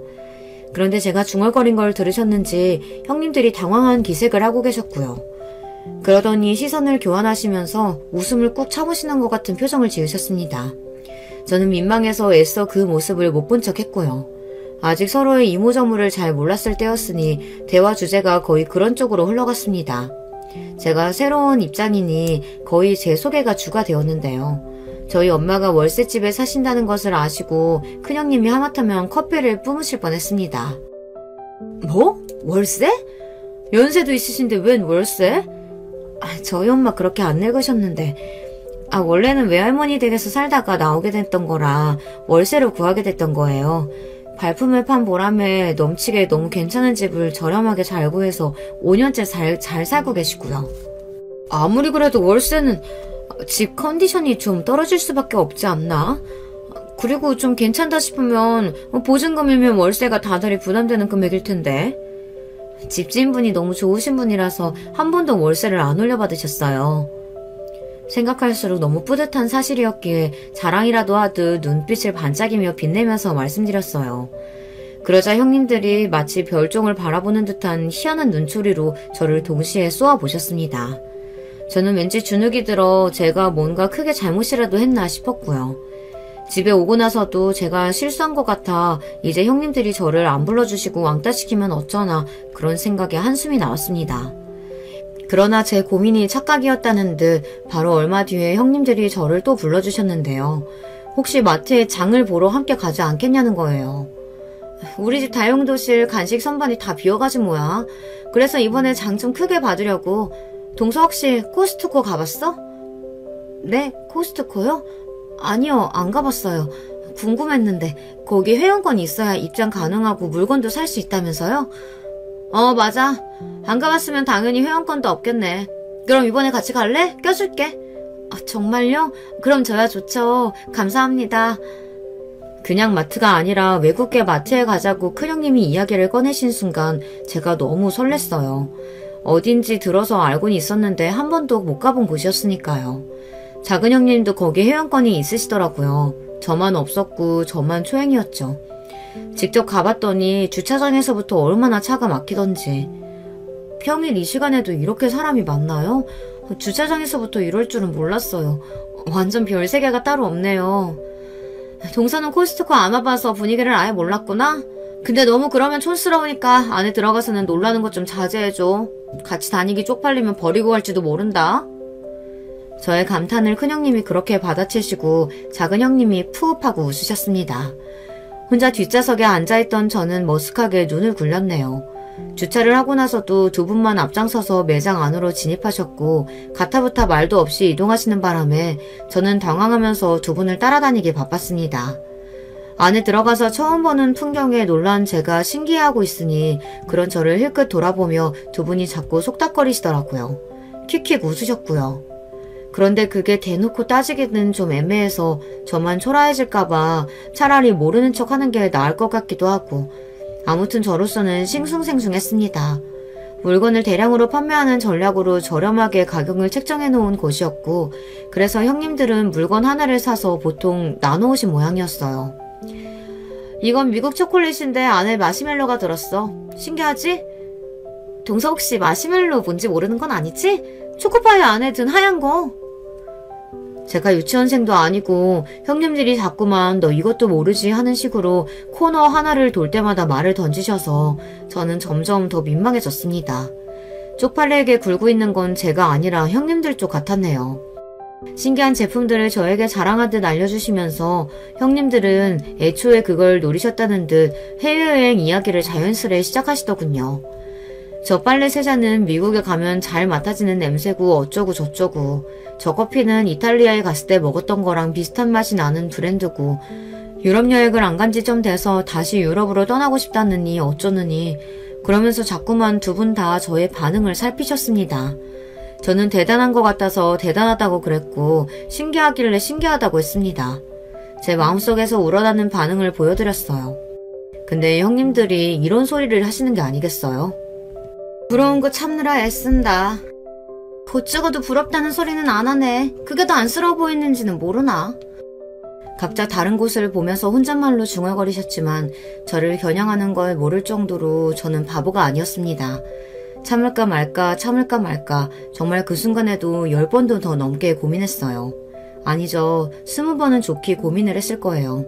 그런데 제가 중얼거린 걸 들으셨는지 형님들이 당황한 기색을 하고 계셨고요. 그러더니 시선을 교환하시면서 웃음을 꾹 참으시는 것 같은 표정을 지으셨습니다. 저는 민망해서 애써 그 모습을 못 본 척 했고요. 아직 서로의 이모저모를 잘 몰랐을 때였으니 대화 주제가 거의 그런 쪽으로 흘러갔습니다. 제가 새로운 입장이니 거의 제 소개가 주가 되었는데요. 저희 엄마가 월세집에 사신다는 것을 아시고 큰형님이 하마터면 커피를 뿜으실 뻔했습니다. 뭐? 월세? 연세도 있으신데 웬 월세? 저희 엄마 그렇게 안 늙으셨는데 원래는 외할머니 댁에서 살다가 나오게 됐던 거라 월세로 구하게 됐던 거예요. 발품을 판 보람에 넘치게 너무 괜찮은 집을 저렴하게 잘 구해서 5년째 잘 살고 계시고요. 아무리 그래도 월세는 집 컨디션이 좀 떨어질 수밖에 없지 않나? 그리고 좀 괜찮다 싶으면 보증금이면 월세가 다달이 부담되는 금액일 텐데. 집주인분이 너무 좋으신 분이라서 한 번도 월세를 안 올려받으셨어요. 생각할수록 너무 뿌듯한 사실이었기에 자랑이라도 하듯 눈빛을 반짝이며 빛내면서 말씀드렸어요. 그러자 형님들이 마치 별종을 바라보는 듯한 희한한 눈초리로 저를 동시에 쏘아보셨습니다. 저는 왠지 주눅이 들어 제가 뭔가 크게 잘못이라도 했나 싶었고요. 집에 오고 나서도 제가 실수한 것 같아 이제 형님들이 저를 안 불러주시고 왕따시키면 어쩌나 그런 생각에 한숨이 나왔습니다. 그러나 제 고민이 착각이었다는 듯 바로 얼마 뒤에 형님들이 저를 또 불러주셨는데요. 혹시 마트에 장을 보러 함께 가지 않겠냐는 거예요. 우리 집 다용도실 간식 선반이 다 비어가지 뭐야. 그래서 이번에 장 좀 크게 받으려고. 동서 혹시 코스트코 가봤어? 네, 코스트코요? 아니요, 안 가봤어요. 궁금했는데 거기 회원권이 있어야 입장 가능하고 물건도 살 수 있다면서요? 맞아. 안 가봤으면 당연히 회원권도 없겠네. 그럼 이번에 같이 갈래? 껴줄게. 정말요? 그럼 저야 좋죠. 감사합니다. 그냥 마트가 아니라 외국계 마트에 가자고 큰형님이 이야기를 꺼내신 순간 제가 너무 설렜어요. 어딘지 들어서 알고는 있었는데 한 번도 못 가본 곳이었으니까요. 작은 형님도 거기 회원권이 있으시더라고요. 저만 없었고 저만 초행이었죠. 직접 가봤더니 주차장에서부터 얼마나 차가 막히던지. 평일 이 시간에도 이렇게 사람이 많나요? 주차장에서부터 이럴 줄은 몰랐어요. 완전 별 세계가 따로 없네요. 동서는 코스트코 안 와봐서 분위기를 아예 몰랐구나? 근데 너무 그러면 촌스러우니까 안에 들어가서는 놀라는 것 좀 자제해줘. 같이 다니기 쪽팔리면 버리고 갈지도 모른다. 저의 감탄을 큰형님이 그렇게 받아치시고 작은 형님이 푸흡하고 웃으셨습니다. 혼자 뒷좌석에 앉아있던 저는 머쓱하게 눈을 굴렸네요. 주차를 하고 나서도 두 분만 앞장서서 매장 안으로 진입하셨고 가타부타 말도 없이 이동하시는 바람에 저는 당황하면서 두 분을 따라다니기 바빴습니다. 안에 들어가서 처음 보는 풍경에 놀란 제가 신기해하고 있으니 그런 저를 힐끗 돌아보며 두 분이 자꾸 속닥거리시더라고요. 킥킥 웃으셨고요. 그런데 그게 대놓고 따지기는 좀 애매해서 저만 초라해질까봐 차라리 모르는 척 하는 게 나을 것 같기도 하고 아무튼 저로서는 싱숭생숭했습니다. 물건을 대량으로 판매하는 전략으로 저렴하게 가격을 책정해 놓은 곳이었고 그래서 형님들은 물건 하나를 사서 보통 나눠오신 모양이었어요. 이건 미국 초콜릿인데 안에 마시멜로가 들었어. 신기하지? 동서 혹시 마시멜로 뭔지 모르는 건 아니지? 초코파이 안에 든 하얀 거. 제가 유치원생도 아니고 형님들이 자꾸만 너 이것도 모르지 하는 식으로 코너 하나를 돌 때마다 말을 던지셔서 저는 점점 더 민망해졌습니다. 쪽팔리게 굴고 있는 건 제가 아니라 형님들 쪽 같았네요. 신기한 제품들을 저에게 자랑하듯 알려주시면서 형님들은 애초에 그걸 노리셨다는 듯 해외여행 이야기를 자연스레 시작하시더군요. 저 빨래 세자는 미국에 가면 잘 맡아지는 냄새고 어쩌고 저쩌고 저 커피는 이탈리아에 갔을 때 먹었던 거랑 비슷한 맛이 나는 브랜드고 유럽 여행을 안 간 지 좀 돼서 다시 유럽으로 떠나고 싶다느니 어쩌느니 그러면서 자꾸만 두 분 다 저의 반응을 살피셨습니다. 저는 대단한 것 같아서 대단하다고 그랬고 신기하길래 신기하다고 했습니다. 제 마음속에서 우러나는 반응을 보여드렸어요. 근데 형님들이 이런 소리를 하시는 게 아니겠어요? 부러운 거 참느라 애쓴다. 곧 찍어도 부럽다는 소리는 안 하네. 그게 더 안쓰러워 보이는지는 모르나? 각자 다른 곳을 보면서 혼잣말로 중얼거리셨지만 저를 겨냥하는 걸 모를 정도로 저는 바보가 아니었습니다. 참을까 말까 참을까 말까 정말 그 순간에도 10번도 더 넘게 고민했어요. 아니죠. 20번은 좋게 고민을 했을 거예요.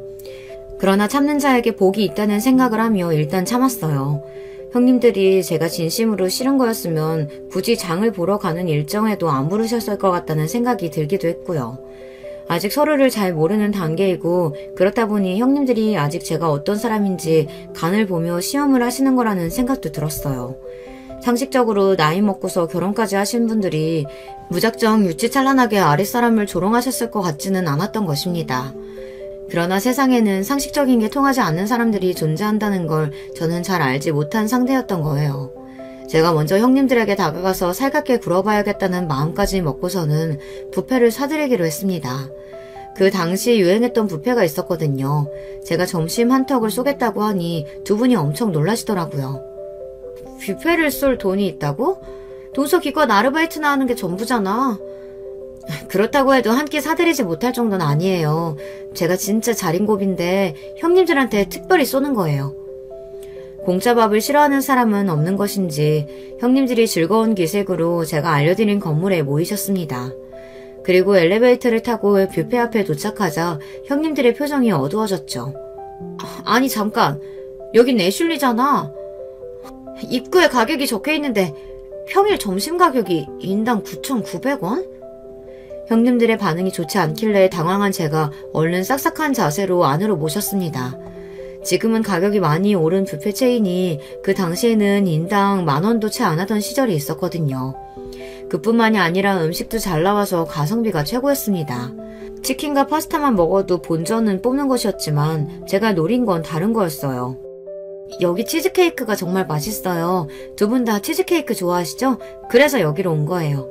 그러나 참는 자에게 복이 있다는 생각을 하며 일단 참았어요. 형님들이 제가 진심으로 싫은 거였으면 굳이 장을 보러 가는 일정에도 안 부르셨을 것 같다는 생각이 들기도 했고요. 아직 서로를 잘 모르는 단계이고 그렇다 보니 형님들이 아직 제가 어떤 사람인지 간을 보며 시험을 하시는 거라는 생각도 들었어요. 상식적으로 나이 먹고서 결혼까지 하신 분들이 무작정 유치찬란하게 아랫사람을 조롱하셨을 것 같지는 않았던 것입니다. 그러나 세상에는 상식적인 게 통하지 않는 사람들이 존재한다는 걸 저는 잘 알지 못한 상태였던 거예요. 제가 먼저 형님들에게 다가가서 살갑게 굴어봐야겠다는 마음까지 먹고서는 뷔페를 사드리기로 했습니다. 그 당시 유행했던 뷔페가 있었거든요. 제가 점심 한턱을 쏘겠다고 하니 두 분이 엄청 놀라시더라고요. 뷔페를 쏠 돈이 있다고? 동서 기껏 아르바이트나 하는 게 전부잖아. 그렇다고 해도 한 끼 사드리지 못할 정도는 아니에요. 제가 진짜 자린고비인데 형님들한테 특별히 쏘는 거예요. 공짜 밥을 싫어하는 사람은 없는 것인지 형님들이 즐거운 기색으로 제가 알려드린 건물에 모이셨습니다. 그리고 엘리베이터를 타고 뷔페 앞에 도착하자 형님들의 표정이 어두워졌죠. 아니 잠깐, 여긴 애슐리잖아. 입구에 가격이 적혀있는데 평일 점심 가격이 인당 9,900원? 형님들의 반응이 좋지 않길래 당황한 제가 얼른 싹싹한 자세로 안으로 모셨습니다. 지금은 가격이 많이 오른 뷔페 체인이 그 당시에는 인당 10,000원도 채 안 하던 시절이 있었거든요. 그뿐만이 아니라 음식도 잘 나와서 가성비가 최고였습니다. 치킨과 파스타만 먹어도 본전은 뽑는 것이었지만 제가 노린 건 다른 거였어요. 여기 치즈케이크가 정말 맛있어요. 두 분 다 치즈케이크 좋아하시죠? 그래서 여기로 온 거예요.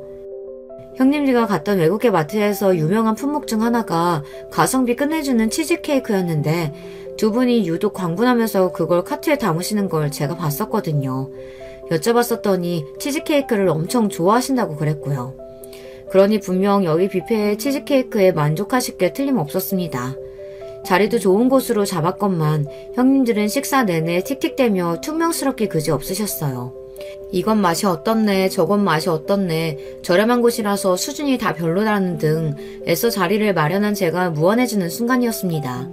형님들과 갔던 외국계 마트에서 유명한 품목 중 하나가 가성비 끝내주는 치즈케이크였는데 두 분이 유독 광분하면서 그걸 카트에 담으시는 걸 제가 봤었거든요. 여쭤봤었더니 치즈케이크를 엄청 좋아하신다고 그랬고요. 그러니 분명 여기 뷔페의 치즈케이크에 만족하실 게 틀림없었습니다. 자리도 좋은 곳으로 잡았건만 형님들은 식사 내내 틱틱대며 퉁명스럽게 그지없으셨어요. 이건 맛이 어떻네, 저건 맛이 어떻네, 저렴한 곳이라서 수준이 다 별로라는 등 애써 자리를 마련한 제가 무안해지는 순간이었습니다.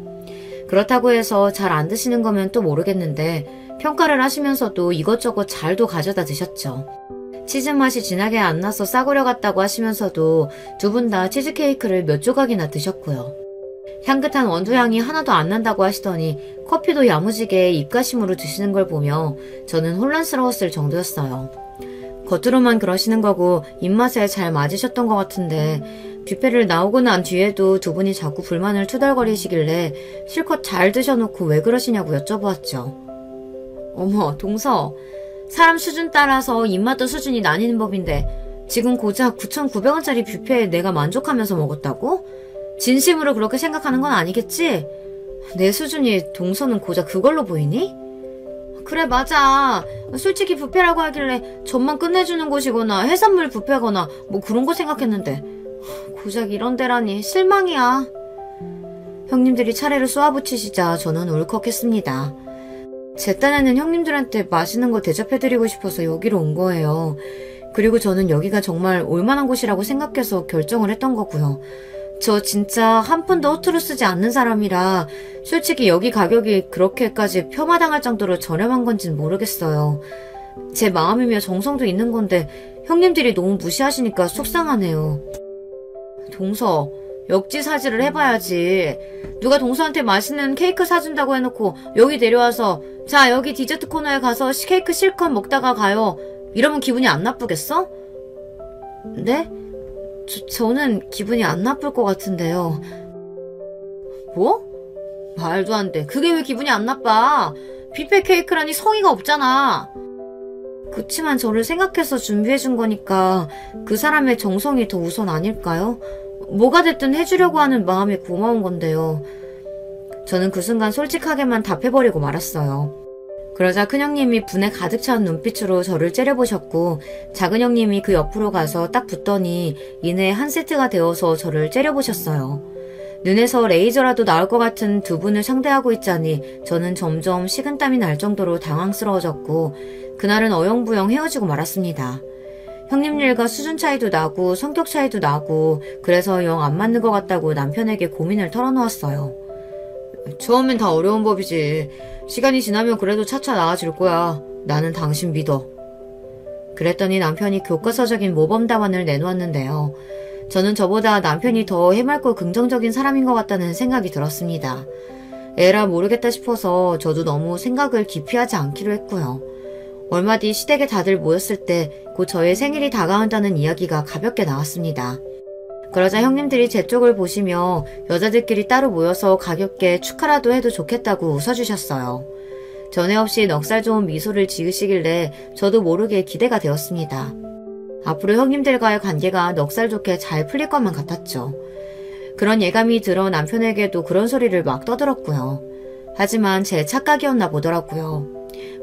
그렇다고 해서 잘 안 드시는 거면 또 모르겠는데 평가를 하시면서도 이것저것 잘도 가져다 드셨죠. 치즈 맛이 진하게 안 나서 싸구려 같다고 하시면서도 두 분 다 치즈케이크를 몇 조각이나 드셨고요. 향긋한 원두향이 하나도 안 난다고 하시더니 커피도 야무지게 입가심으로 드시는 걸 보며 저는 혼란스러웠을 정도였어요. 겉으로만 그러시는 거고 입맛에 잘 맞으셨던 것 같은데 뷔페를 나오고 난 뒤에도 두 분이 자꾸 불만을 투덜거리시길래 실컷 잘 드셔놓고 왜 그러시냐고 여쭤보았죠. 어머, 동서. 사람 수준 따라서 입맛도 수준이 나뉘는 법인데 지금 고작 9,900원짜리 뷔페에 내가 만족하면서 먹었다고? 진심으로 그렇게 생각하는 건 아니겠지? 내 수준이 동서는 고작 그걸로 보이니? 그래, 맞아. 솔직히 뷔페라고 하길래 전만 끝내주는 곳이거나 해산물 뷔페거나 뭐 그런 거 생각했는데 고작 이런 데라니 실망이야. 형님들이 차례를 쏘아붙이시자 저는 울컥했습니다. 제 딴에는 형님들한테 맛있는 거 대접해드리고 싶어서 여기로 온 거예요. 그리고 저는 여기가 정말 올만한 곳이라고 생각해서 결정을 했던 거고요. 저 진짜 한 푼도 허투루 쓰지 않는 사람이라 솔직히 여기 가격이 그렇게까지 폄하당할 정도로 저렴한 건진 모르겠어요. 제 마음이며 정성도 있는 건데 형님들이 너무 무시하시니까 속상하네요. 동서, 역지사지를 해봐야지. 누가 동서한테 맛있는 케이크 사준다고 해놓고 여기 내려와서 자, 여기 디저트 코너에 가서 케이크 실컷 먹다가 가요. 이러면 기분이 안 나쁘겠어? 네? 저는 기분이 안 나쁠 것 같은데요. 뭐? 말도 안 돼. 그게 왜 기분이 안 나빠? 뷔페 케이크라니 성의가 없잖아. 그치만 저를 생각해서 준비해준 거니까 그 사람의 정성이 더 우선 아닐까요? 뭐가 됐든 해주려고 하는 마음이 고마운 건데요. 저는 그 순간 솔직하게만 답해버리고 말았어요. 그러자 큰형님이 분에 가득 찬 눈빛으로 저를 째려보셨고 작은형님이 그 옆으로 가서 딱 붙더니 이내 한 세트가 되어서 저를 째려보셨어요. 눈에서 레이저라도 나올 것 같은 두 분을 상대하고 있자니 저는 점점 식은땀이 날 정도로 당황스러워졌고 그날은 어영부영 헤어지고 말았습니다. 형님 일과 수준 차이도 나고 성격 차이도 나고 그래서 영 안 맞는 것 같다고 남편에게 고민을 털어놓았어요. 처음엔 다 어려운 법이지. 시간이 지나면 그래도 차차 나아질 거야. 나는 당신 믿어. 그랬더니 남편이 교과서적인 모범 답안을 내놓았는데요. 저는 저보다 남편이 더 해맑고 긍정적인 사람인 것 같다는 생각이 들었습니다. 에라 모르겠다 싶어서 저도 너무 생각을 깊이 하지 않기로 했고요. 얼마 뒤 시댁에 다들 모였을 때 곧 저의 생일이 다가온다는 이야기가 가볍게 나왔습니다. 그러자 형님들이 제 쪽을 보시며 여자들끼리 따로 모여서 가볍게 축하라도 해도 좋겠다고 웃어주셨어요. 전에 없이 넉살 좋은 미소를 지으시길래 저도 모르게 기대가 되었습니다. 앞으로 형님들과의 관계가 넉살 좋게 잘 풀릴 것만 같았죠. 그런 예감이 들어 남편에게도 그런 소리를 막 떠들었고요. 하지만 제 착각이었나 보더라고요.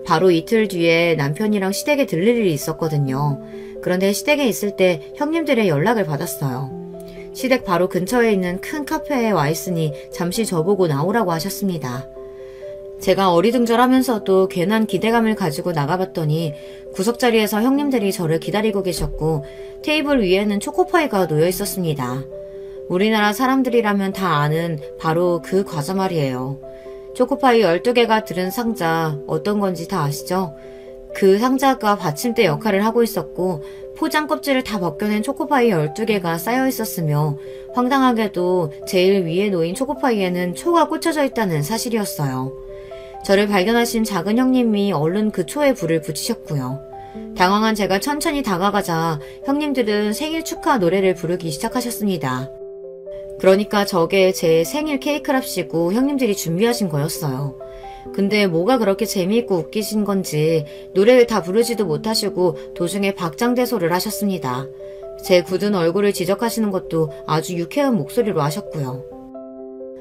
바로 이틀 뒤에 남편이랑 시댁에 들릴 일이 있었거든요. 그런데 시댁에 있을 때 형님들의 연락을 받았어요. 시댁 바로 근처에 있는 큰 카페에 와 있으니 잠시 저보고 나오라고 하셨습니다. 제가 어리둥절하면서도 괜한 기대감을 가지고 나가봤더니 구석자리에서 형님들이 저를 기다리고 계셨고 테이블 위에는 초코파이가 놓여 있었습니다. 우리나라 사람들이라면 다 아는 바로 그 과자 말이에요. 초코파이 12개가 들은 상자 어떤 건지 다 아시죠? 그 상자가 받침대 역할을 하고 있었고 포장 껍질을 다 벗겨낸 초코파이 12개가 쌓여 있었으며 황당하게도 제일 위에 놓인 초코파이에는 초가 꽂혀져 있다는 사실이었어요. 저를 발견하신 작은 형님이 얼른 그 초에 불을 붙이셨고요. 당황한 제가 천천히 다가가자 형님들은 생일 축하 노래를 부르기 시작하셨습니다. 그러니까 저게 제 생일 케이크랍시고 형님들이 준비하신 거였어요. 근데 뭐가 그렇게 재미있고 웃기신 건지 노래를 다 부르지도 못하시고 도중에 박장대소를 하셨습니다. 제 굳은 얼굴을 지적하시는 것도 아주 유쾌한 목소리로 하셨고요.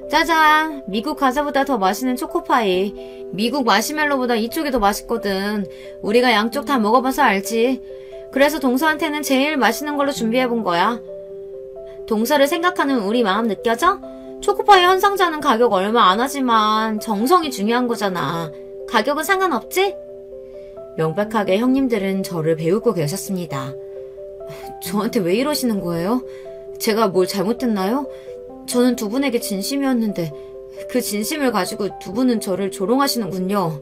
짜잔! 미국 과자보다 더 맛있는 초코파이. 미국 마시멜로보다 이쪽이 더 맛있거든. 우리가 양쪽 다 먹어봐서 알지. 그래서 동서한테는 제일 맛있는 걸로 준비해본 거야. 동서를 생각하는 우리 마음 느껴져? 초코파이 한 상자는 가격 얼마 안 하지만 정성이 중요한 거잖아. 가격은 상관없지? 명백하게 형님들은 저를 배우고 계셨습니다. 저한테 왜 이러시는 거예요? 제가 뭘 잘못했나요? 저는 두 분에게 진심이었는데 그 진심을 가지고 두 분은 저를 조롱하시는군요.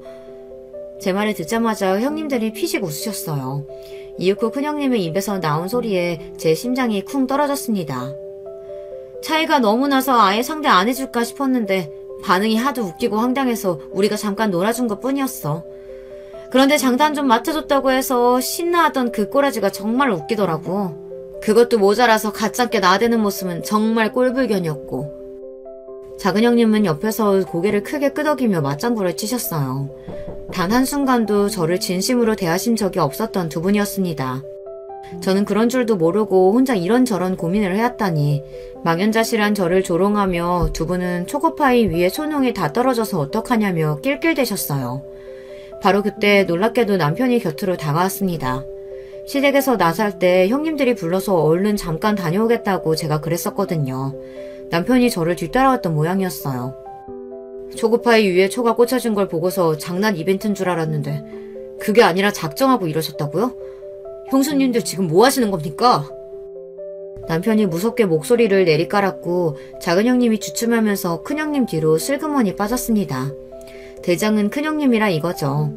제 말을 듣자마자 형님들이 피식 웃으셨어요. 이윽고 큰형님의 입에서 나온 소리에 제 심장이 쿵 떨어졌습니다. 차이가 너무 나서 아예 상대 안 해줄까 싶었는데 반응이 하도 웃기고 황당해서 우리가 잠깐 놀아준 것 뿐이었어. 그런데 장단 좀 맡아줬다고 해서 신나하던 그 꼬라지가 정말 웃기더라고. 그것도 모자라서 가짜게 나대는 모습은 정말 꼴불견이었고. 작은 형님은 옆에서 고개를 크게 끄덕이며 맞장구를 치셨어요. 단 한순간도 저를 진심으로 대하신 적이 없었던 두 분이었습니다. 저는 그런 줄도 모르고 혼자 이런저런 고민을 해왔다니 망연자실한 저를 조롱하며 두 분은 초코파이 위에 초능이 다 떨어져서 어떡하냐며 낄낄대셨어요. 바로 그때 놀랍게도 남편이 곁으로 다가왔습니다. 시댁에서 나설 때 형님들이 불러서 얼른 잠깐 다녀오겠다고 제가 그랬었거든요. 남편이 저를 뒤따라왔던 모양이었어요. 초코파이 위에 초가 꽂혀진 걸 보고서 장난 이벤트인 줄 알았는데 그게 아니라 작정하고 이러셨다고요? 형수님들 지금 뭐 하시는 겁니까? 남편이 무섭게 목소리를 내리깔았고 작은 형님이 주춤하면서 큰형님 뒤로 슬그머니 빠졌습니다. 대장은 큰형님이라 이거죠.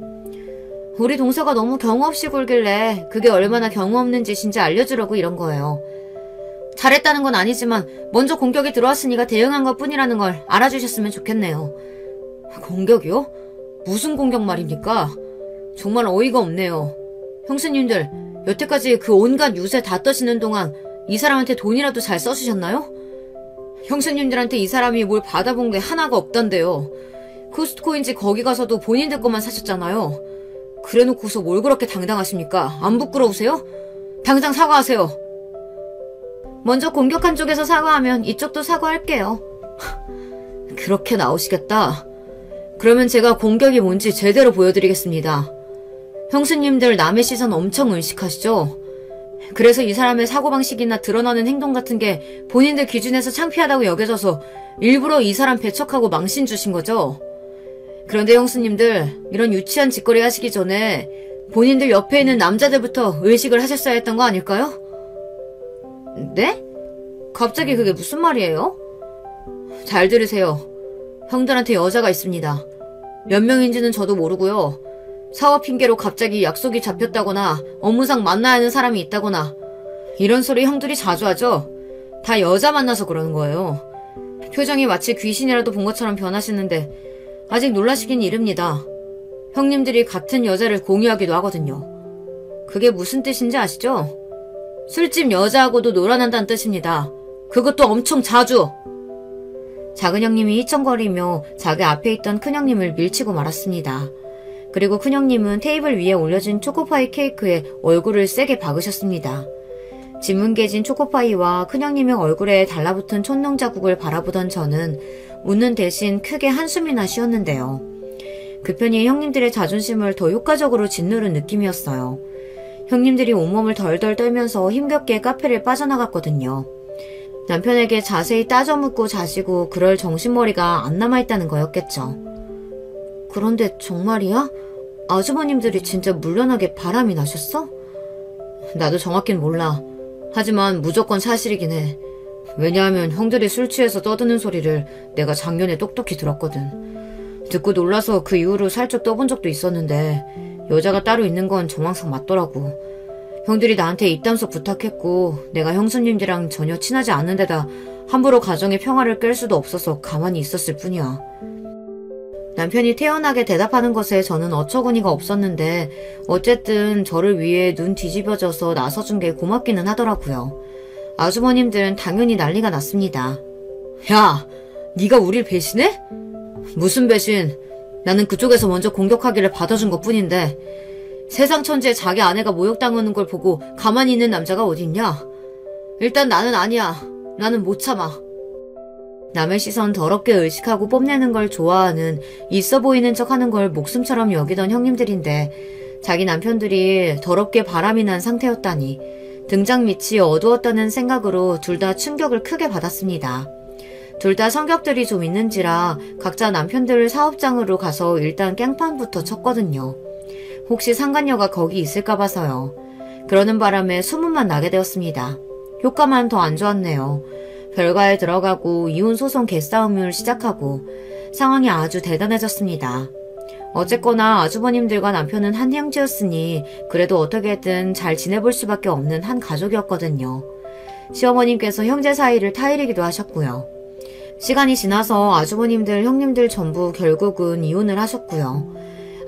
우리 동서가 너무 경우 없이 굴길래 그게 얼마나 경우 없는 짓인지 알려주려고 이런 거예요. 잘했다는 건 아니지만 먼저 공격이 들어왔으니까 대응한 것 뿐이라는 걸 알아주셨으면 좋겠네요. 공격이요? 무슨 공격 말입니까? 정말 어이가 없네요. 형수님들, 여태까지 그 온갖 유세 다 떠시는 동안 이 사람한테 돈이라도 잘 써주셨나요? 형수님들한테 이 사람이 뭘 받아본 게 하나가 없던데요. 코스트코인지 거기 가서도 본인들 것만 사셨잖아요. 그래놓고서 뭘 그렇게 당당하십니까? 안 부끄러우세요? 당장 사과하세요. 먼저 공격한 쪽에서 사과하면 이쪽도 사과할게요. 그렇게 나오시겠다. 그러면 제가 공격이 뭔지 제대로 보여드리겠습니다. 형수님들 남의 시선 엄청 의식하시죠? 그래서 이 사람의 사고방식이나 드러나는 행동 같은 게 본인들 기준에서 창피하다고 여겨져서 일부러 이 사람 배척하고 망신 주신 거죠? 그런데 형수님들, 이런 유치한 짓거리 하시기 전에 본인들 옆에 있는 남자들부터 의식을 하셨어야 했던 거 아닐까요? 네? 갑자기 그게 무슨 말이에요? 잘 들으세요. 형들한테 여자가 있습니다. 몇 명인지는 저도 모르고요. 사업 핑계로 갑자기 약속이 잡혔다거나 업무상 만나야 하는 사람이 있다거나 이런 소리 형들이 자주 하죠. 다 여자 만나서 그러는 거예요. 표정이 마치 귀신이라도 본 것처럼 변하시는데 아직 놀라시긴 이릅니다. 형님들이 같은 여자를 공유하기도 하거든요. 그게 무슨 뜻인지 아시죠? 술집 여자하고도 놀아난다는 뜻입니다. 그것도 엄청 자주. 작은 형님이 희청거리며 자기 앞에 있던 큰형님을 밀치고 말았습니다. 그리고 큰형님은 테이블 위에 올려진 초코파이 케이크에 얼굴을 세게 박으셨습니다. 진문개진 초코파이와 큰형님의 얼굴에 달라붙은 촌농 자국을 바라보던 저는 웃는 대신 크게 한숨이나 쉬었는데요. 그 편이 형님들의 자존심을 더 효과적으로 짓누른 느낌이었어요. 형님들이 온몸을 덜덜 떨면서 힘겹게 카페를 빠져나갔거든요. 남편에게 자세히 따져 묻고 자시고 그럴 정신머리가 안 남아있다는 거였겠죠. 그런데 정말이야? 아주버님들이 진짜 물러나게 바람이 나셨어? 나도 정확히는 몰라. 하지만 무조건 사실이긴 해. 왜냐하면 형들이 술 취해서 떠드는 소리를 내가 작년에 똑똑히 들었거든. 듣고 놀라서 그 이후로 살짝 떠본 적도 있었는데 여자가 따로 있는 건 정황상 맞더라고. 형들이 나한테 입단속 부탁했고 내가 형수님들이랑 전혀 친하지 않은 데다 함부로 가정의 평화를 깰 수도 없어서 가만히 있었을 뿐이야. 남편이 태연하게 대답하는 것에 저는 어처구니가 없었는데 어쨌든 저를 위해 눈 뒤집어져서 나서준 게 고맙기는 하더라고요. 아주버님들은 당연히 난리가 났습니다. 야, 네가 우릴 배신해? 무슨 배신? 나는 그쪽에서 먼저 공격하기를 받아준 것뿐인데 세상 천지에 자기 아내가 모욕당하는 걸 보고 가만히 있는 남자가 어딨냐? 일단 나는 아니야. 나는 못 참아. 남의 시선 더럽게 의식하고 뽐내는 걸 좋아하는 있어 보이는 척하는 걸 목숨처럼 여기던 형님들인데 자기 남편들이 더럽게 바람이 난 상태였다니 등장 밑이 어두웠다는 생각으로 둘 다 충격을 크게 받았습니다. 둘 다 성격들이 좀 있는지라 각자 남편들 사업장으로 가서 일단 깽판부터 쳤거든요. 혹시 상간녀가 거기 있을까 봐서요. 그러는 바람에 소문만 나게 되었습니다. 효과만 더 안 좋았네요. 별가에 들어가고 이혼 소송 개싸움을 시작하고 상황이 아주 대단해졌습니다. 어쨌거나 아주버님들과 남편은 한 형제였으니 그래도 어떻게든 잘 지내볼 수밖에 없는 한 가족이었거든요. 시어머님께서 형제 사이를 타이르기도 하셨고요. 시간이 지나서 아주버님들, 형님들 전부 결국은 이혼을 하셨고요.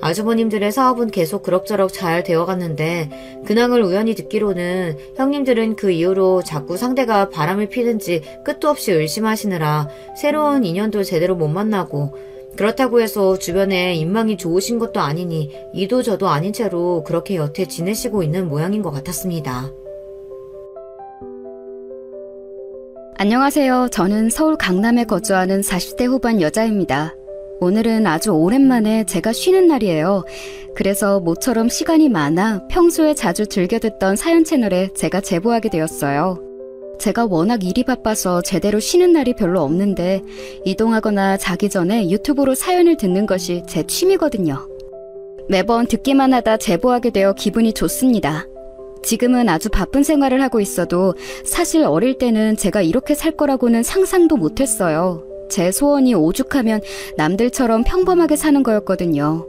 아주버님들의 사업은 계속 그럭저럭 잘 되어갔는데 근황을 우연히 듣기로는 형님들은 그 이후로 자꾸 상대가 바람을 피는지 끝도 없이 의심하시느라 새로운 인연도 제대로 못 만나고 그렇다고 해서 주변에 인망이 좋으신 것도 아니니 이도 저도 아닌 채로 그렇게 여태 지내시고 있는 모양인 것 같았습니다. 안녕하세요. 저는 서울 강남에 거주하는 40대 후반 여자입니다. 오늘은 아주 오랜만에 제가 쉬는 날이에요. 그래서 모처럼 시간이 많아 평소에 자주 즐겨 듣던 사연 채널에 제가 제보하게 되었어요. 제가 워낙 일이 바빠서 제대로 쉬는 날이 별로 없는데 이동하거나 자기 전에 유튜브로 사연을 듣는 것이 제 취미거든요. 매번 듣기만 하다 제보하게 되어 기분이 좋습니다. 지금은 아주 바쁜 생활을 하고 있어도 사실 어릴 때는 제가 이렇게 살 거라고는 상상도 못했어요. 제 소원이 오죽하면 남들처럼 평범하게 사는 거였거든요.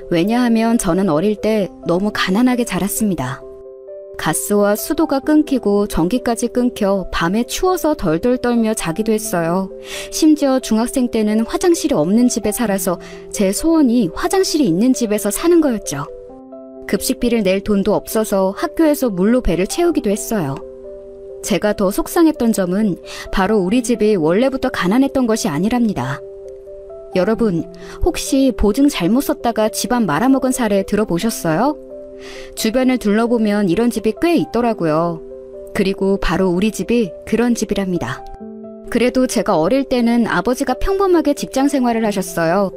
왜냐하면 저는 어릴 때 너무 가난하게 자랐습니다. 가스와 수도가 끊기고 전기까지 끊겨 밤에 추워서 덜덜 떨며 자기도 했어요. 심지어 중학생 때는 화장실이 없는 집에 살아서 제 소원이 화장실이 있는 집에서 사는 거였죠. 급식비를 낼 돈도 없어서 학교에서 물로 배를 채우기도 했어요. 제가 더 속상했던 점은 바로 우리 집이 원래부터 가난했던 것이 아니랍니다. 여러분, 혹시 보증 잘못 썼다가 집안 말아먹은 사례 들어보셨어요? 주변을 둘러보면 이런 집이 꽤 있더라고요. 그리고 바로 우리 집이 그런 집이랍니다. 그래도 제가 어릴 때는 아버지가 평범하게 직장 생활을 하셨어요.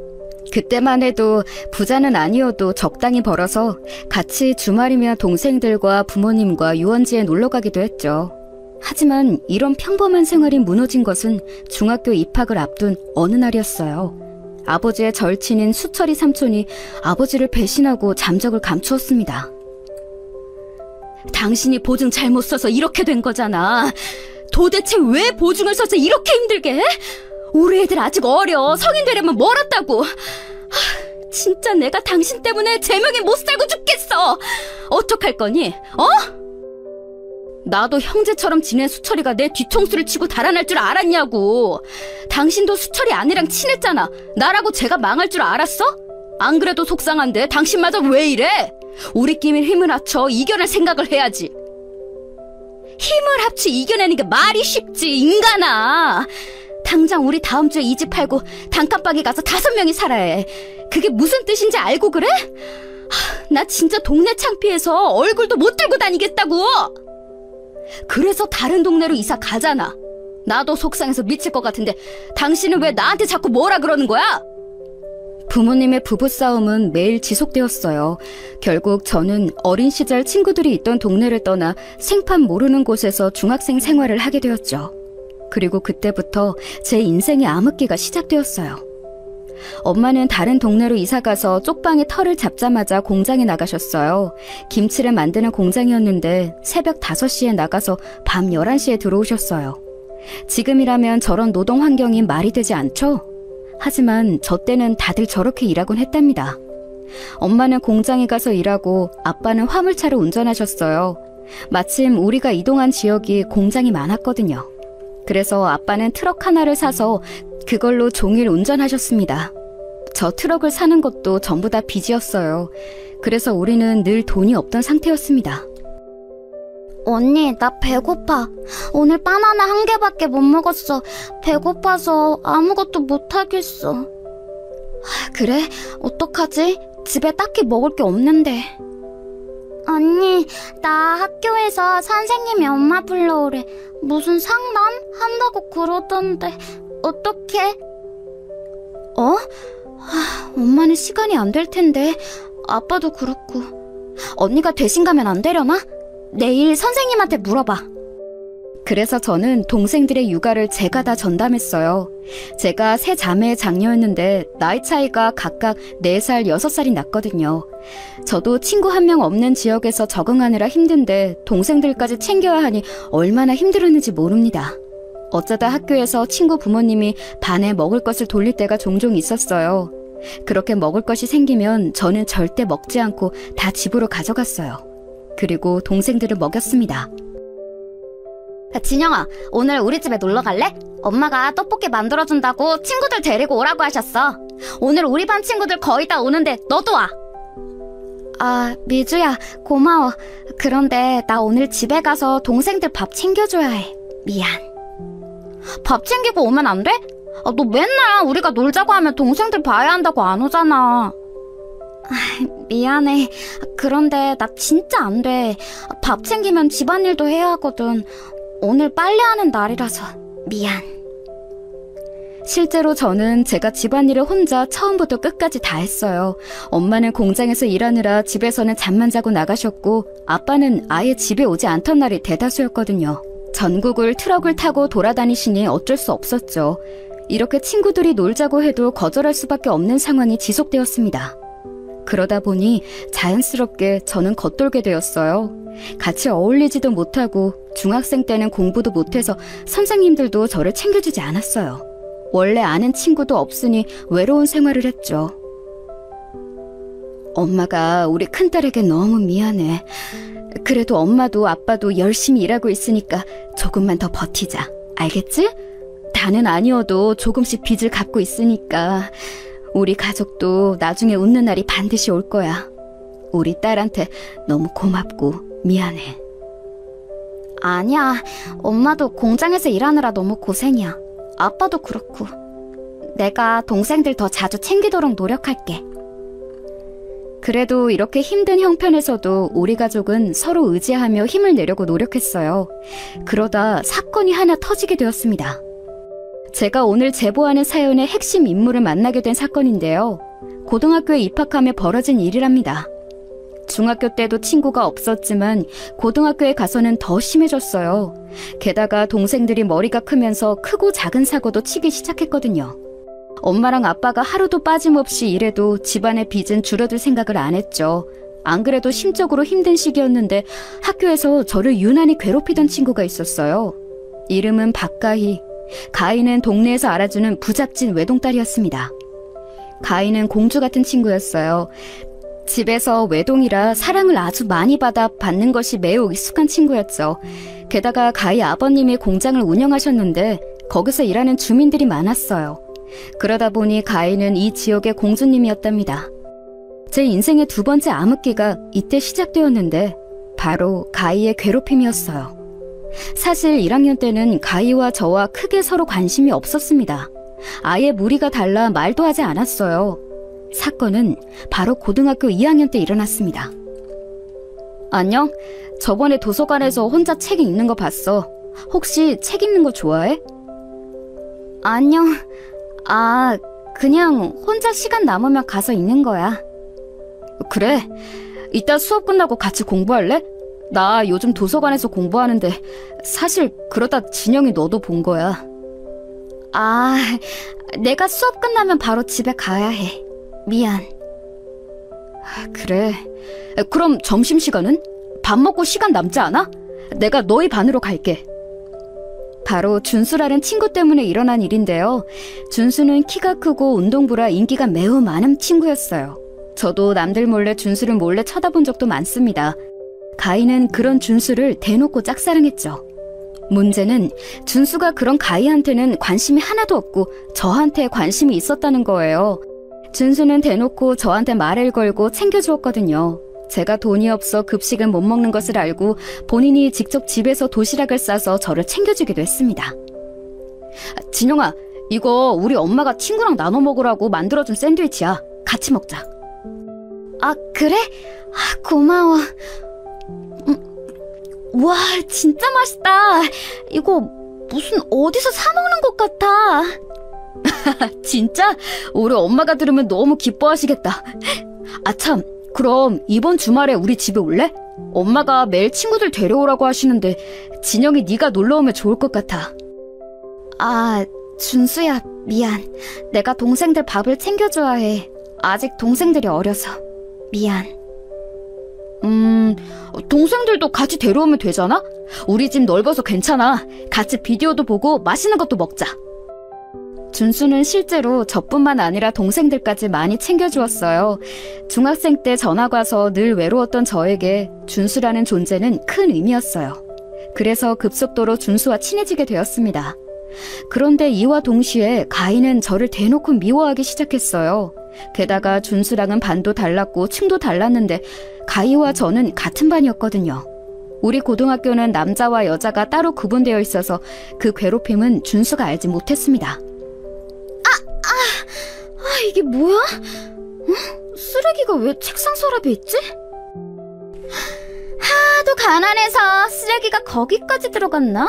그때만 해도 부자는 아니어도 적당히 벌어서 같이 주말이면 동생들과 부모님과 유원지에 놀러 가기도 했죠. 하지만 이런 평범한 생활이 무너진 것은 중학교 입학을 앞둔 어느 날이었어요. 아버지의 절친인 수철이 삼촌이 아버지를 배신하고 잠적을 감추었습니다. 당신이 보증 잘못 써서 이렇게 된 거잖아. 도대체 왜 보증을 써서 이렇게 힘들게 해? 우리 애들 아직 어려. 성인 되려면 멀었다고. 진짜 내가 당신 때문에 제명에 못 살고 죽겠어. 어떡할 거니? 나도 형제처럼 지낸 수철이가 내 뒤통수를 치고 달아날 줄 알았냐고. 당신도 수철이 아내랑 친했잖아. 나라고 제가 망할 줄 알았어? 안 그래도 속상한데 당신마저 왜 이래? 우리끼리 힘을 합쳐 이겨낼 생각을 해야지. 힘을 합치 이겨내는 게 말이 쉽지, 인간아. 당장 우리 다음 주에 이 집 팔고 단칸방에 가서 5명이 살아야 해. 그게 무슨 뜻인지 알고 그래? 나 진짜 동네 창피해서 얼굴도 못 들고 다니겠다고. 그래서 다른 동네로 이사 가잖아. 나도 속상해서 미칠 것 같은데 당신은 왜 나한테 자꾸 뭐라 그러는 거야? 부모님의 부부싸움은 매일 지속되었어요. 결국 저는 어린 시절 친구들이 있던 동네를 떠나 생판 모르는 곳에서 중학생 생활을 하게 되었죠. 그리고 그때부터 제 인생의 암흑기가 시작되었어요. 엄마는 다른 동네로 이사가서 쪽방에 털을 잡자마자 공장에 나가셨어요. 김치를 만드는 공장이었는데 새벽 5시에 나가서 밤 11시에 들어오셨어요. 지금이라면 저런 노동 환경이 말이 되지 않죠? 하지만 저 때는 다들 저렇게 일하곤 했답니다. 엄마는 공장에 가서 일하고 아빠는 화물차를 운전하셨어요. 마침 우리가 이동한 지역이 공장이 많았거든요. 그래서 아빠는 트럭 하나를 사서 그걸로 종일 운전하셨습니다. 저 트럭을 사는 것도 전부 다 빚이었어요. 그래서 우리는 늘 돈이 없던 상태였습니다. 언니, 나 배고파. 오늘 바나나 1개밖에 못 먹었어. 배고파서 아무것도 못하겠어. 그래? 어떡하지? 집에 딱히 먹을 게 없는데. 언니, 나 학교에서 선생님이 엄마 불러오래. 무슨 상담? 한다고 그러던데. 어떡해? 엄마는 시간이 안 될 텐데. 아빠도 그렇고. 언니가 대신 가면 안 되려나? 내일 선생님한테 물어봐. 그래서 저는 동생들의 육아를 제가 다 전담했어요. 제가 세 자매의 장녀였는데 나이 차이가 각각 4살, 6살이 났거든요. 저도 친구 한 명 없는 지역에서 적응하느라 힘든데 동생들까지 챙겨야 하니 얼마나 힘들었는지 모릅니다. 어쩌다 학교에서 친구 부모님이 반에 먹을 것을 돌릴 때가 종종 있었어요. 그렇게 먹을 것이 생기면 저는 절대 먹지 않고 다 집으로 가져갔어요. 그리고 동생들을 먹였습니다. 진영아, 오늘 우리 집에 놀러 갈래? 엄마가 떡볶이 만들어준다고 친구들 데리고 오라고 하셨어. 오늘 우리 반 친구들 거의 다 오는데 너도 와. 아, 미주야, 고마워. 그런데 나 오늘 집에 가서 동생들 밥 챙겨줘야 해. 미안. 밥 챙기고 오면 안 돼? 아, 너 맨날 우리가 놀자고 하면 동생들 봐야 한다고 안 오잖아. 미안해. 그런데 나 진짜 안 돼. 밥 챙기면 집안일도 해야 하거든. 오늘 빨래하는 날이라서 미안. 실제로 저는 제가 집안일을 혼자 처음부터 끝까지 다 했어요. 엄마는 공장에서 일하느라 집에서는 잠만 자고 나가셨고 아빠는 아예 집에 오지 않던 날이 대다수였거든요. 전국을 트럭을 타고 돌아다니시니 어쩔 수 없었죠. 이렇게 친구들이 놀자고 해도 거절할 수밖에 없는 상황이 지속되었습니다. 그러다 보니 자연스럽게 저는 겉돌게 되었어요. 같이 어울리지도 못하고 중학생 때는 공부도 못해서 선생님들도 저를 챙겨주지 않았어요. 원래 아는 친구도 없으니 외로운 생활을 했죠. 엄마가 우리 큰딸에게 너무 미안해. 그래도 엄마도 아빠도 열심히 일하고 있으니까 조금만 더 버티자. 알겠지? 다는 아니어도 조금씩 빚을 갚고 있으니까 우리 가족도 나중에 웃는 날이 반드시 올 거야. 우리 딸한테 너무 고맙고 미안해. 아니야. 엄마도 공장에서 일하느라 너무 고생이야. 아빠도 그렇고. 내가 동생들 더 자주 챙기도록 노력할게. 그래도 이렇게 힘든 형편에서도 우리 가족은 서로 의지하며 힘을 내려고 노력했어요. 그러다 사건이 하나 터지게 되었습니다. 제가 오늘 제보하는 사연의 핵심 인물을 만나게 된 사건인데요. 고등학교에 입학하며 벌어진 일이랍니다. 중학교 때도 친구가 없었지만 고등학교에 가서는 더 심해졌어요. 게다가 동생들이 머리가 크면서 크고 작은 사고도 치기 시작했거든요. 엄마랑 아빠가 하루도 빠짐없이 일해도 집안의 빚은 줄어들 생각을 안 했죠. 안 그래도 심적으로 힘든 시기였는데 학교에서 저를 유난히 괴롭히던 친구가 있었어요. 이름은 박가희. 가희는 동네에서 알아주는 부잣집 외동딸이었습니다. 가희는 공주 같은 친구였어요. 집에서 외동이라 사랑을 아주 많이 받는 것이 매우 익숙한 친구였죠. 게다가 가희 아버님이 공장을 운영하셨는데 거기서 일하는 주민들이 많았어요. 그러다 보니 가희는 이 지역의 공주님이었답니다. 제 인생의 2번째 암흑기가 이때 시작되었는데 바로 가희의 괴롭힘이었어요. 사실 1학년 때는 가희와 저와 크게 서로 관심이 없었습니다. 아예 무리가 달라 말도 하지 않았어요. 사건은 바로 고등학교 2학년 때 일어났습니다. 안녕? 저번에 도서관에서 혼자 책 읽는 거 봤어. 혹시 책 읽는 거 좋아해? 안녕. 아, 그냥 혼자 시간 남으면 가서 읽는 거야. 그래? 이따 수업 끝나고 같이 공부할래? 나 요즘 도서관에서 공부하는데 사실 그러다 진영이 너도 본 거야. 아, 내가 수업 끝나면 바로 집에 가야 해. 미안. 그래. 그럼 점심시간은? 밥 먹고 시간 남지 않아? 내가 너희 반으로 갈게. 바로 준수라는 친구 때문에 일어난 일인데요. 준수는 키가 크고 운동부라 인기가 매우 많은 친구였어요. 저도 남들 몰래 준수를 몰래 쳐다본 적도 많습니다. 가희는 그런 준수를 대놓고 짝사랑했죠. 문제는 준수가 그런 가희한테는 관심이 하나도 없고 저한테 관심이 있었다는 거예요. 준수는 대놓고 저한테 말을 걸고 챙겨주었거든요. 제가 돈이 없어 급식은 못 먹는 것을 알고 본인이 직접 집에서 도시락을 싸서 저를 챙겨주기도 했습니다. 진영아, 이거 우리 엄마가 친구랑 나눠 먹으라고 만들어준 샌드위치야. 같이 먹자. 아, 그래? 아, 고마워. 와, 진짜 맛있다. 이거 무슨 어디서 사 먹는 것 같아. 진짜? 우리 엄마가 들으면 너무 기뻐하시겠다. 아 참, 그럼 이번 주말에 우리 집에 올래? 엄마가 매일 친구들 데려오라고 하시는데 진영이 네가 놀러 오면 좋을 것 같아. 아, 준수야, 미안. 내가 동생들 밥을 챙겨줘야 해. 아직 동생들이 어려서. 미안. 동생들도 같이 데려오면 되잖아? 우리 집 넓어서 괜찮아. 같이 비디오도 보고 맛있는 것도 먹자. 준수는 실제로 저뿐만 아니라 동생들까지 많이 챙겨주었어요. 중학생 때 전학 와서 늘 외로웠던 저에게 준수라는 존재는 큰 의미였어요. 그래서 급속도로 준수와 친해지게 되었습니다. 그런데 이와 동시에 가인은 저를 대놓고 미워하기 시작했어요. 게다가 준수랑은 반도 달랐고 층도 달랐는데 가희와 저는 같은 반이었거든요. 우리 고등학교는 남자와 여자가 따로 구분되어 있어서 그 괴롭힘은 준수가 알지 못했습니다. 이게 뭐야? 쓰레기가 왜 책상 서랍에 있지? 하도 가난해서 쓰레기가 거기까지 들어갔나?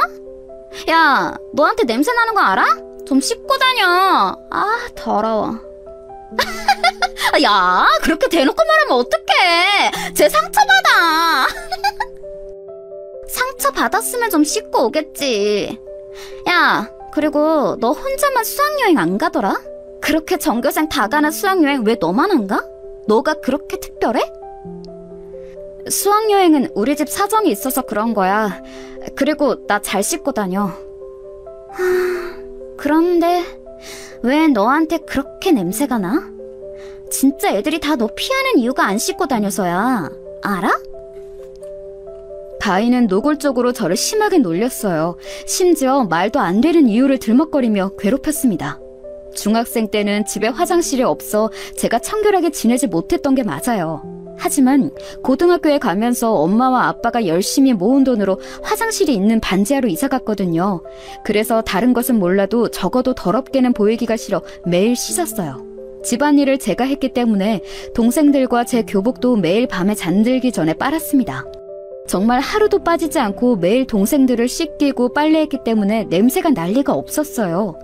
야, 너한테 냄새 나는 거 알아? 좀 씻고 다녀. 아, 더러워. 야, 그렇게 대놓고 말하면 어떡해. 쟤 상처받아. 상처받았으면 좀 씻고 오겠지. 야, 그리고 너 혼자만 수학여행 안 가더라? 그렇게 전교생 다 가는 수학여행 왜 너만 안 가? 너가 그렇게 특별해? 수학여행은 우리 집 사정이 있어서 그런 거야. 그리고 나 잘 씻고 다녀. 그런데 왜 너한테 그렇게 냄새가 나? 진짜 애들이 다 너 피하는 이유가 안 씻고 다녀서야. 알아? 가인은 노골적으로 저를 심하게 놀렸어요. 심지어 말도 안 되는 이유를 들먹거리며 괴롭혔습니다. 중학생 때는 집에 화장실이 없어 제가 청결하게 지내지 못했던 게 맞아요. 하지만 고등학교에 가면서 엄마와 아빠가 열심히 모은 돈으로 화장실이 있는 반지하로 이사 갔거든요. 그래서 다른 것은 몰라도 적어도 더럽게는 보이기가 싫어 매일 씻었어요. 집안일을 제가 했기 때문에 동생들과 제 교복도 매일 밤에 잠들기 전에 빨았습니다. 정말 하루도 빠지지 않고 매일 동생들을 씻기고 빨래했기 때문에 냄새가 날 리가 없었어요.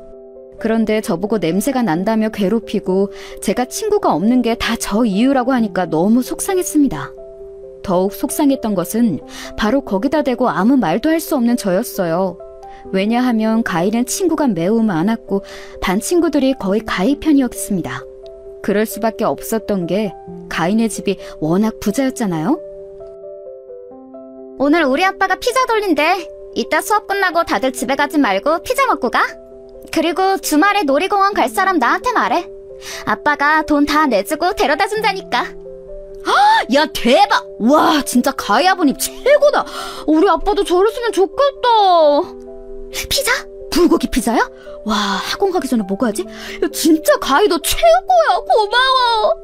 그런데 저보고 냄새가 난다며 괴롭히고 제가 친구가 없는 게 다 저 이유라고 하니까 너무 속상했습니다. 더욱 속상했던 것은 바로 거기다 대고 아무 말도 할 수 없는 저였어요. 왜냐하면 가희는 친구가 매우 많았고 반 친구들이 거의 가희 편이었습니다. 그럴 수밖에 없었던 게 가희네 집이 워낙 부자였잖아요. 오늘 우리 아빠가 피자 돌린대. 이따 수업 끝나고 다들 집에 가지 말고 피자 먹고 가. 그리고 주말에 놀이공원 갈 사람 나한테 말해. 아빠가 돈 다 내주고 데려다 준다니까. 야, 대박! 와, 진짜 가희 아버님 최고다. 우리 아빠도 저랬으면 좋겠다. 피자? 불고기 피자야? 와, 학원 가기 전에 먹어야지. 야, 진짜 가희 너 최고야. 고마워.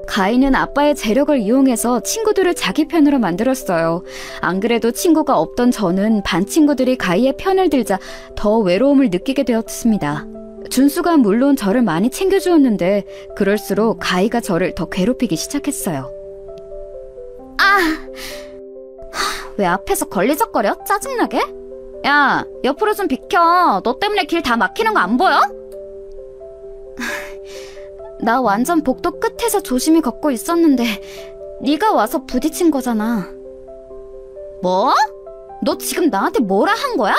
가희는 아빠의 재력을 이용해서 친구들을 자기 편으로 만들었어요. 안 그래도 친구가 없던 저는 반 친구들이 가희의 편을 들자 더 외로움을 느끼게 되었습니다. 준수가 물론 저를 많이 챙겨주었는데 그럴수록 가희가 저를 더 괴롭히기 시작했어요. 왜 앞에서 걸리적거려? 짜증나게? 야, 옆으로 좀 비켜. 너 때문에 길 다 막히는 거 안 보여? 나 완전 복도 끝에서 조심히 걷고 있었는데 네가 와서 부딪힌 거잖아. 뭐? 너 지금 나한테 뭐라 한 거야?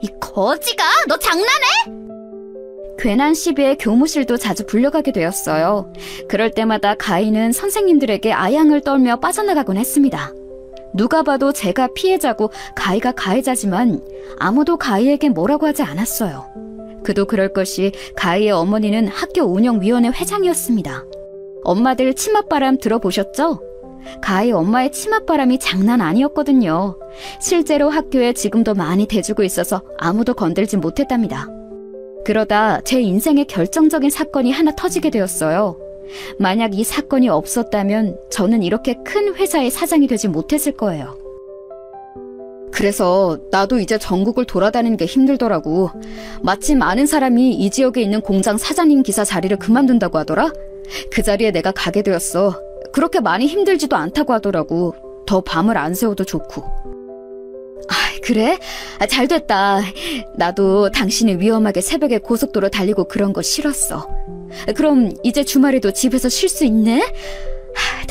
이 거지가? 너 장난해? 괜한 시비에 교무실도 자주 불려가게 되었어요. 그럴 때마다 가희는 선생님들에게 아양을 떨며 빠져나가곤 했습니다. 누가 봐도 제가 피해자고 가희가 가해자지만 아무도 가희에게 뭐라고 하지 않았어요. 그도 그럴 것이 가희의 어머니는 학교 운영위원회 회장이었습니다. 엄마들 치맛바람 들어보셨죠? 가희 엄마의 치맛바람이 장난 아니었거든요. 실제로 학교에 지금도 많이 대주고 있어서 아무도 건들지 못했답니다. 그러다 제 인생의 결정적인 사건이 하나 터지게 되었어요. 만약 이 사건이 없었다면 저는 이렇게 큰 회사의 사장이 되지 못했을 거예요. 그래서 나도 이제 전국을 돌아다니는 게 힘들더라고. 마침 아는 사람이 이 지역에 있는 공장 사장님 기사 자리를 그만둔다고 하더라. 그 자리에 내가 가게 되었어. 그렇게 많이 힘들지도 않다고 하더라고. 더 밤을 안 새워도 좋고. 그래? 잘 됐다. 나도 당신이 위험하게 새벽에 고속도로 달리고 그런 거 싫었어. 그럼 이제 주말에도 집에서 쉴 수 있네?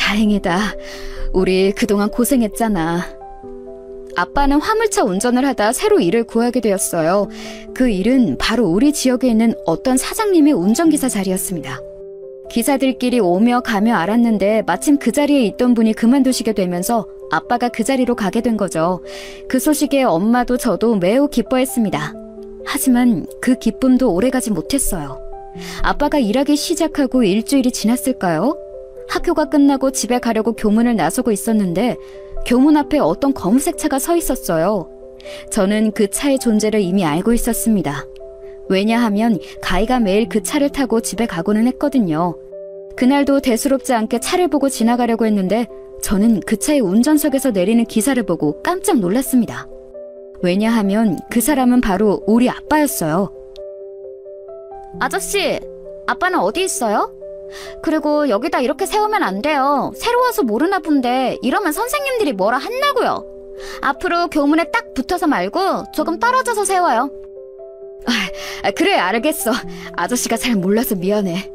다행이다. 우리 그동안 고생했잖아. 아빠는 화물차 운전을 하다 새로 일을 구하게 되었어요. 그 일은 바로 우리 지역에 있는 어떤 사장님의 운전기사 자리였습니다. 기사들끼리 오며 가며 알았는데 마침 그 자리에 있던 분이 그만두시게 되면서 아빠가 그 자리로 가게 된 거죠. 그 소식에 엄마도 저도 매우 기뻐했습니다. 하지만 그 기쁨도 오래가지 못했어요. 아빠가 일하기 시작하고 일주일이 지났을까요? 학교가 끝나고 집에 가려고 교문을 나서고 있었는데 교문 앞에 어떤 검은색 차가 서 있었어요. 저는 그 차의 존재를 이미 알고 있었습니다. 왜냐하면 가희가 매일 그 차를 타고 집에 가고는 했거든요. 그날도 대수롭지 않게 차를 보고 지나가려고 했는데 저는 그 차의 운전석에서 내리는 기사를 보고 깜짝 놀랐습니다. 왜냐하면 그 사람은 바로 우리 아빠였어요. 아저씨, 아빠는 어디 있어요? 그리고 여기다 이렇게 세우면 안 돼요. 새로 와서 모르나 본데 이러면 선생님들이 뭐라 한다고요. 앞으로 교문에 딱 붙어서 말고 조금 떨어져서 세워요. 그래, 알겠어. 아저씨가 잘 몰라서 미안해.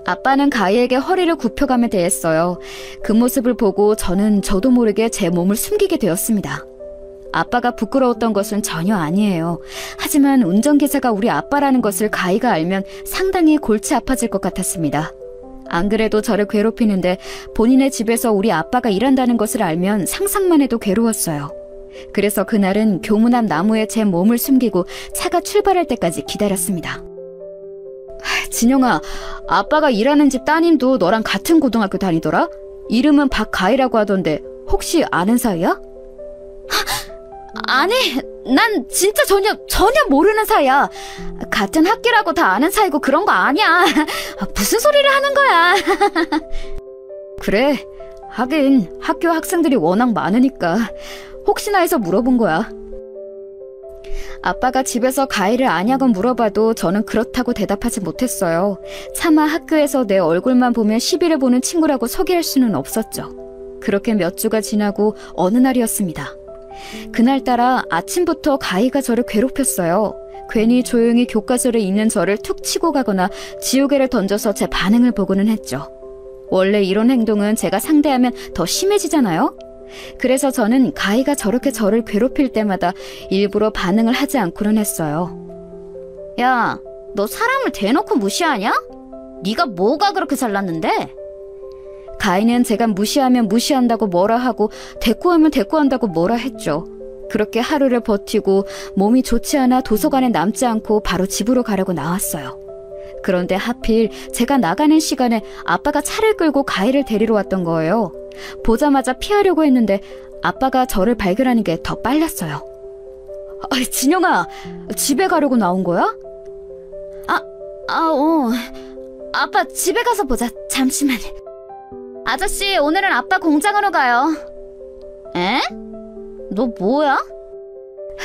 아빠는 가희에게 허리를 굽혀가며 대했어요. 그 모습을 보고 저도 모르게 제 몸을 숨기게 되었습니다. 아빠가 부끄러웠던 것은 전혀 아니에요. 하지만 운전기사가 우리 아빠라는 것을 가희가 알면 상당히 골치 아파질 것 같았습니다. 안 그래도 저를 괴롭히는데 본인의 집에서 우리 아빠가 일한다는 것을 알면 상상만 해도 괴로웠어요. 그래서 그날은 교문 앞 나무에 제 몸을 숨기고 차가 출발할 때까지 기다렸습니다. 진영아, 아빠가 일하는 집 따님도 너랑 같은 고등학교 다니더라? 이름은 박가희라고 하던데 혹시 아는 사이야? 아니, 난 진짜 전혀 모르는 사이야. 같은 학교라고 다 아는 사이고 그런 거 아니야. 무슨 소리를 하는 거야. 그래, 하긴 학교 학생들이 워낙 많으니까 혹시나 해서 물어본 거야. 아빠가 집에서 가희를 아냐고 물어봐도 저는 그렇다고 대답하지 못했어요. 차마 학교에서 내 얼굴만 보면 시비를 보는 친구라고 소개할 수는 없었죠. 그렇게 몇 주가 지나고 어느 날이었습니다. 그날따라 아침부터 가희가 저를 괴롭혔어요. 괜히 조용히 교과서를 읽는 저를 툭 치고 가거나 지우개를 던져서 제 반응을 보고는 했죠. 원래 이런 행동은 제가 상대하면 더 심해지잖아요? 그래서 저는 가희가 저렇게 저를 괴롭힐 때마다 일부러 반응을 하지 않고는 했어요. 야, 너 사람을 대놓고 무시하냐? 네가 뭐가 그렇게 잘났는데? 가희는 제가 무시하면 무시한다고 뭐라 하고 대꾸하면 대꾸한다고 뭐라 했죠. 그렇게 하루를 버티고 몸이 좋지 않아 도서관에 남지 않고 바로 집으로 가려고 나왔어요. 그런데 하필 제가 나가는 시간에 아빠가 차를 끌고 가희를 데리러 왔던 거예요. 보자마자 피하려고 했는데 아빠가 저를 발견하는 게 더 빨랐어요. 진영아, 집에 가려고 나온 거야? 아빠 집에 가서 보자. 잠시만. 아저씨, 오늘은 아빠 공장으로 가요. 에? 너 뭐야?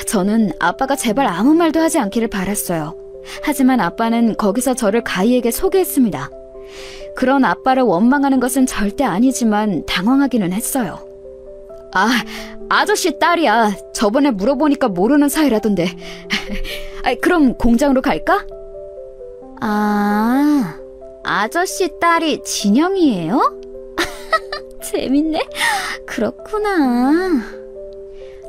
저는 아빠가 제발 아무 말도 하지 않기를 바랐어요. 하지만 아빠는 거기서 저를 가희에게 소개했습니다. 그런 아빠를 원망하는 것은 절대 아니지만 당황하기는 했어요. 아저씨 딸이야. 저번에 물어보니까 모르는 사이라던데. 그럼 공장으로 갈까? 아저씨 딸이 진영이에요? 재밌네. 그렇구나.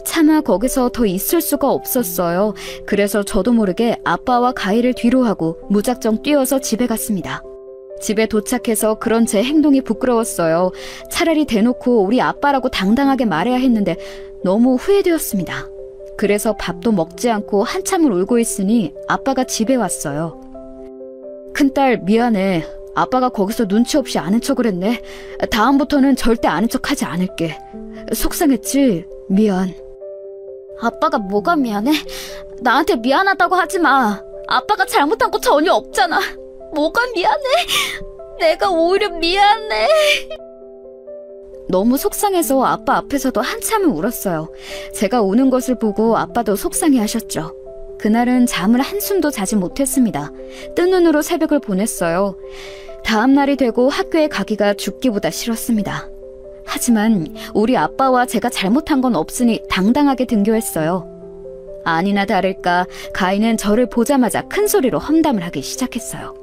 차마 거기서 더 있을 수가 없었어요. 그래서 저도 모르게 아빠와 가희를 뒤로 하고 무작정 뛰어서 집에 갔습니다. 집에 도착해서 그런 제 행동이 부끄러웠어요. 차라리 대놓고 우리 아빠라고 당당하게 말해야 했는데 너무 후회되었습니다. 그래서 밥도 먹지 않고 한참을 울고 있으니 아빠가 집에 왔어요. 큰딸 미안해. 아빠가 거기서 눈치 없이 아는 척을 했네. 다음부터는 절대 아는 척 하지 않을게. 속상했지? 미안. 아빠가 뭐가 미안해? 나한테 미안하다고 하지 마. 아빠가 잘못한 거 전혀 없잖아. 뭐가 미안해? 내가 오히려 미안해. 너무 속상해서 아빠 앞에서도 한참을 울었어요. 제가 우는 것을 보고 아빠도 속상해 하셨죠. 그날은 잠을 한숨도 자지 못했습니다. 뜬 눈으로 새벽을 보냈어요. 다음 날이 되고 학교에 가기가 죽기보다 싫었습니다. 하지만 우리 아빠와 제가 잘못한 건 없으니 당당하게 등교했어요. 아니나 다를까 가희는 저를 보자마자 큰 소리로 험담을 하기 시작했어요.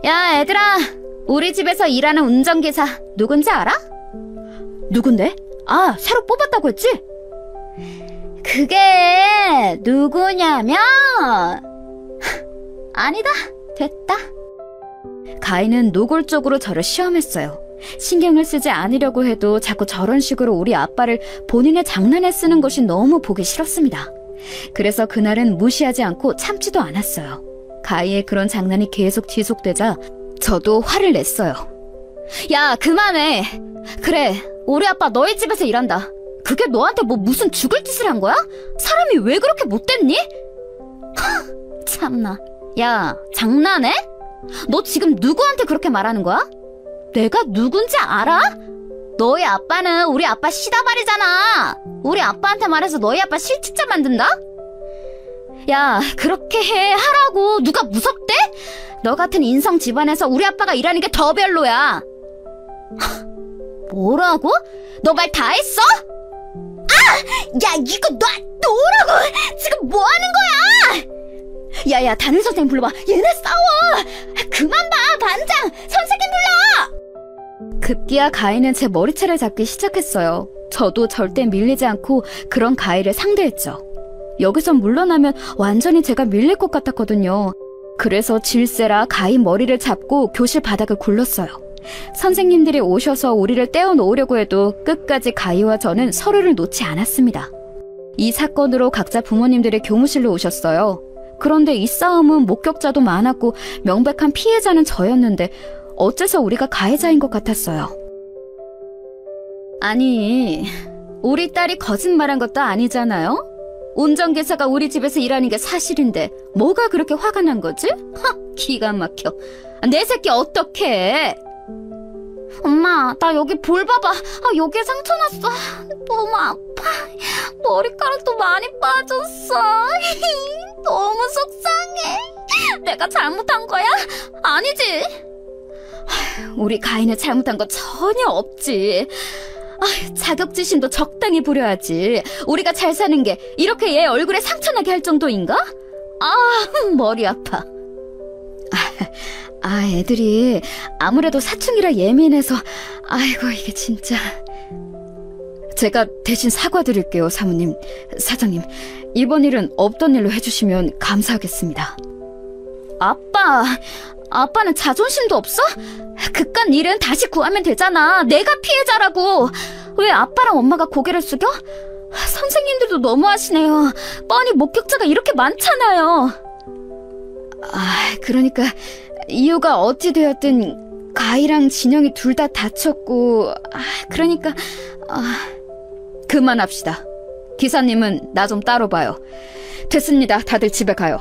야, 애들아, 우리 집에서 일하는 운전기사 누군지 알아? 누군데? 아, 새로 뽑았다고 했지? 그게 누구냐면 아니다. 됐다. 가인은 노골적으로 저를 시험했어요. 신경을 쓰지 않으려고 해도 자꾸 저런 식으로 우리 아빠를 본인의 장난에 쓰는 것이 너무 보기 싫었습니다. 그래서 그날은 무시하지 않고 참지도 않았어요. 가희의 그런 장난이 계속 지속되자 저도 화를 냈어요. 야, 그만해. 그래, 우리 아빠 너희 집에서 일한다. 그게 너한테 뭐 무슨 죽을 짓을 한 거야? 사람이 왜 그렇게 못됐니? 참나. 야, 장난해? 너 지금 누구한테 그렇게 말하는 거야? 내가 누군지 알아? 너희 아빠는 우리 아빠 시다발이잖아. 우리 아빠한테 말해서 너희 아빠 실직자 만든다? 야, 그렇게 하라고 누가 무섭대? 너 같은 인성 집안에서 우리 아빠가 일하는 게 더 별로야. 뭐라고? 너 말 다 했어? 아! 야, 이거 놔놓으라고! 지금 뭐 하는 거야? 야야, 담임 선생님 불러봐. 얘네 싸워! 그만 봐, 반장! 선생님 불러! 급기야 가희는 제 머리채를 잡기 시작했어요. 저도 절대 밀리지 않고 그런 가희를 상대했죠. 여기서 물러나면 완전히 제가 밀릴 것 같았거든요. 그래서 질세라 가희 머리를 잡고 교실 바닥을 굴렀어요. 선생님들이 오셔서 우리를 떼어놓으려고 해도 끝까지 가희와 저는 서로를 놓지 않았습니다. 이 사건으로 각자 부모님들의 교무실로 오셨어요. 그런데 이 싸움은 목격자도 많았고 명백한 피해자는 저였는데 어째서 우리가 가해자인 것 같았어요. 아니, 우리 딸이 거짓말한 것도 아니잖아요? 운전기사가 우리 집에서 일하는 게 사실인데 뭐가 그렇게 화가 난 거지? 기가 막혀. 내 새끼 어떡해? 엄마, 나 여기 볼 봐봐. 여기에 상처 났어. 너무 아파. 머리카락도 많이 빠졌어. 너무 속상해. 내가 잘못한 거야? 아니지? 우리 가인은 잘못한 거 전혀 없지. 자격지심도 적당히 부려야지. 우리가 잘 사는 게 이렇게 얘 얼굴에 상처나게 할 정도인가? 머리 아파. 애들이 아무래도 사춘기라 예민해서. 아이고, 이게 진짜. 제가 대신 사과드릴게요, 사모님. 사장님, 이번 일은 없던 일로 해주시면 감사하겠습니다. 아빠는 자존심도 없어? 그깟 일은 다시 구하면 되잖아. 내가 피해자라고. 왜 아빠랑 엄마가 고개를 숙여? 선생님들도 너무하시네요. 뻔히 목격자가 이렇게 많잖아요. 그러니까 이유가 어찌 되었든 가희랑 진영이 둘 다 다쳤고, 그러니까 그만합시다. 기사님은 나 좀 따로 봐요. 됐습니다. 다들 집에 가요.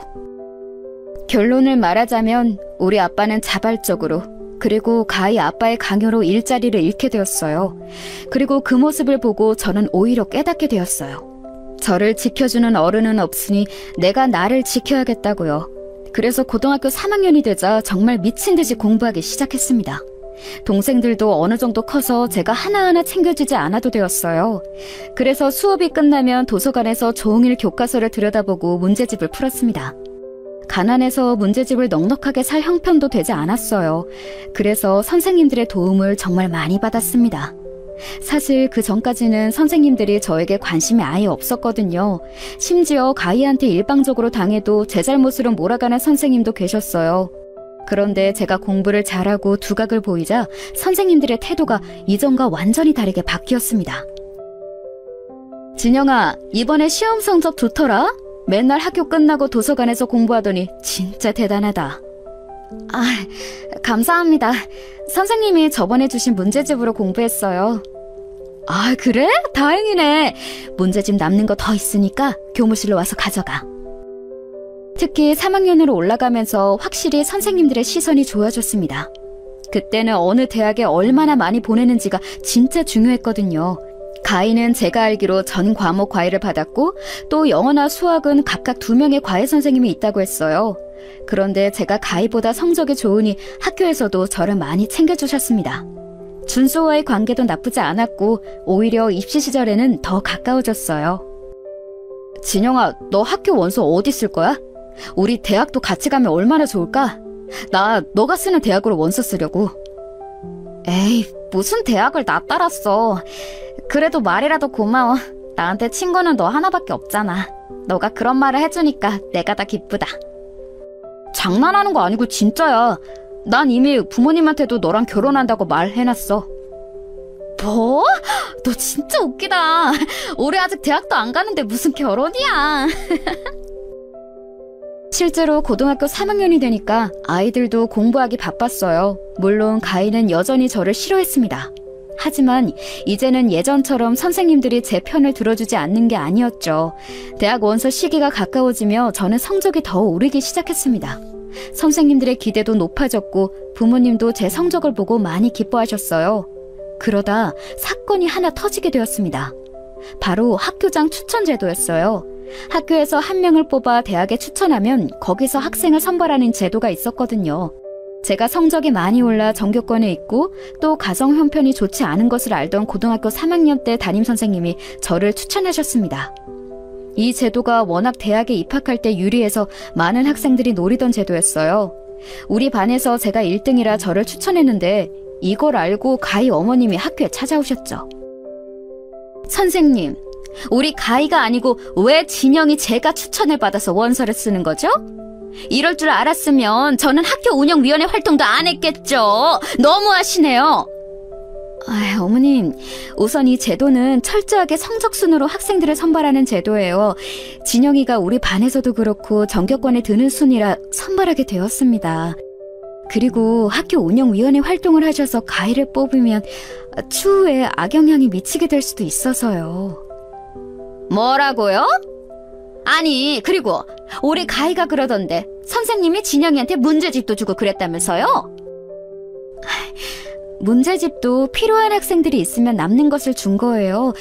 결론을 말하자면 우리 아빠는 자발적으로, 그리고 가희 아빠의 강요로 일자리를 잃게 되었어요. 그리고 그 모습을 보고 저는 오히려 깨닫게 되었어요. 저를 지켜주는 어른은 없으니 내가 나를 지켜야겠다고요. 그래서 고등학교 3학년이 되자 정말 미친 듯이 공부하기 시작했습니다. 동생들도 어느 정도 커서 제가 하나하나 챙겨주지 않아도 되었어요. 그래서 수업이 끝나면 도서관에서 종일 교과서를 들여다보고 문제집을 풀었습니다. 가난해서 문제집을 넉넉하게 살 형편도 되지 않았어요. 그래서 선생님들의 도움을 정말 많이 받았습니다. 사실 그 전까지는 선생님들이 저에게 관심이 아예 없었거든요. 심지어 가희한테 일방적으로 당해도 제 잘못으로 몰아가는 선생님도 계셨어요. 그런데 제가 공부를 잘하고 두각을 보이자 선생님들의 태도가 이전과 완전히 다르게 바뀌었습니다. 진영아, 이번에 시험 성적 좋더라? 맨날 학교 끝나고 도서관에서 공부하더니 진짜 대단하다. 감사합니다. 선생님이 저번에 주신 문제집으로 공부했어요. 그래? 다행이네. 문제집 남는 거 더 있으니까 교무실로 와서 가져가. 특히 3학년으로 올라가면서 확실히 선생님들의 시선이 좋아졌습니다. 그때는 어느 대학에 얼마나 많이 보내는지가 진짜 중요했거든요. 가희는 제가 알기로 전 과목 과외를 받았고, 또 영어나 수학은 각각 2명의 과외 선생님이 있다고 했어요. 그런데 제가 가희보다 성적이 좋으니 학교에서도 저를 많이 챙겨주셨습니다. 준수와의 관계도 나쁘지 않았고 오히려 입시 시절에는 더 가까워졌어요. 진영아, 너 학교 원서 어디 쓸 거야? 우리 대학도 같이 가면 얼마나 좋을까? 나 너가 쓰는 대학으로 원서 쓰려고. 에이, 무슨 대학을 나 따랐어. 그래도 말이라도 고마워. 나한테 친구는 너 하나밖에 없잖아. 너가 그런 말을 해주니까 내가 다 기쁘다. 장난하는 거 아니고 진짜야. 난 이미 부모님한테도 너랑 결혼한다고 말해놨어. 뭐? 너 진짜 웃기다. 우리 아직 대학도 안 가는데 무슨 결혼이야. 실제로 고등학교 3학년이 되니까 아이들도 공부하기 바빴어요. 물론 가희는 여전히 저를 싫어했습니다. 하지만 이제는 예전처럼 선생님들이 제 편을 들어주지 않는 게 아니었죠. 대학 원서 시기가 가까워지며 저는 성적이 더 오르기 시작했습니다. 선생님들의 기대도 높아졌고 부모님도 제 성적을 보고 많이 기뻐하셨어요. 그러다 사건이 하나 터지게 되었습니다. 바로 학교장 추천 제도였어요. 학교에서 한 명을 뽑아 대학에 추천하면 거기서 학생을 선발하는 제도가 있었거든요. 제가 성적이 많이 올라 전교권에 있고 또 가정 형편이 좋지 않은 것을 알던 고등학교 3학년 때 담임선생님이 저를 추천하셨습니다. 이 제도가 워낙 대학에 입학할 때 유리해서 많은 학생들이 노리던 제도였어요. 우리 반에서 제가 1등이라 저를 추천했는데 이걸 알고 가희 어머님이 학교에 찾아오셨죠. 선생님, 우리 가희가 아니고 왜 진영이 제가 추천을 받아서 원서를 쓰는 거죠? 이럴 줄 알았으면 저는 학교 운영위원회 활동도 안 했겠죠. 너무하시네요. 어머님, 우선 이 제도는 철저하게 성적순으로 학생들을 선발하는 제도예요. 진영이가 우리 반에서도 그렇고 전교권에 드는 순이라 선발하게 되었습니다. 그리고 학교 운영위원회 활동을 하셔서 가희를 뽑으면 추후에 악영향이 미치게 될 수도 있어서요. 뭐라고요? 아니, 그리고 우리 가희가 그러던데 선생님이 진영이한테 문제집도 주고 그랬다면서요? 문제집도 필요한 학생들이 있으면 남는 것을 준 거예요.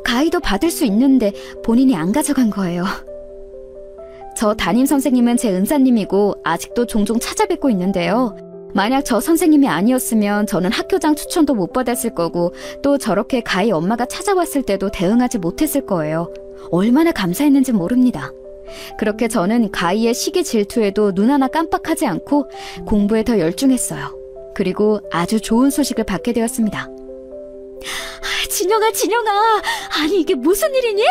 가희도 받을 수 있는데 본인이 안 가져간 거예요. 저 담임 선생님은 제 은사님이고 아직도 종종 찾아뵙고 있는데요. 만약 저 선생님이 아니었으면 저는 학교장 추천도 못 받았을 거고 또 저렇게 가희 엄마가 찾아왔을 때도 대응하지 못했을 거예요. 얼마나 감사했는지 모릅니다. 그렇게 저는 가희의 시기 질투에도 눈 하나 깜빡하지 않고 공부에 더 열중했어요. 그리고 아주 좋은 소식을 받게 되었습니다. 진영아, 아니 이게 무슨 일이니?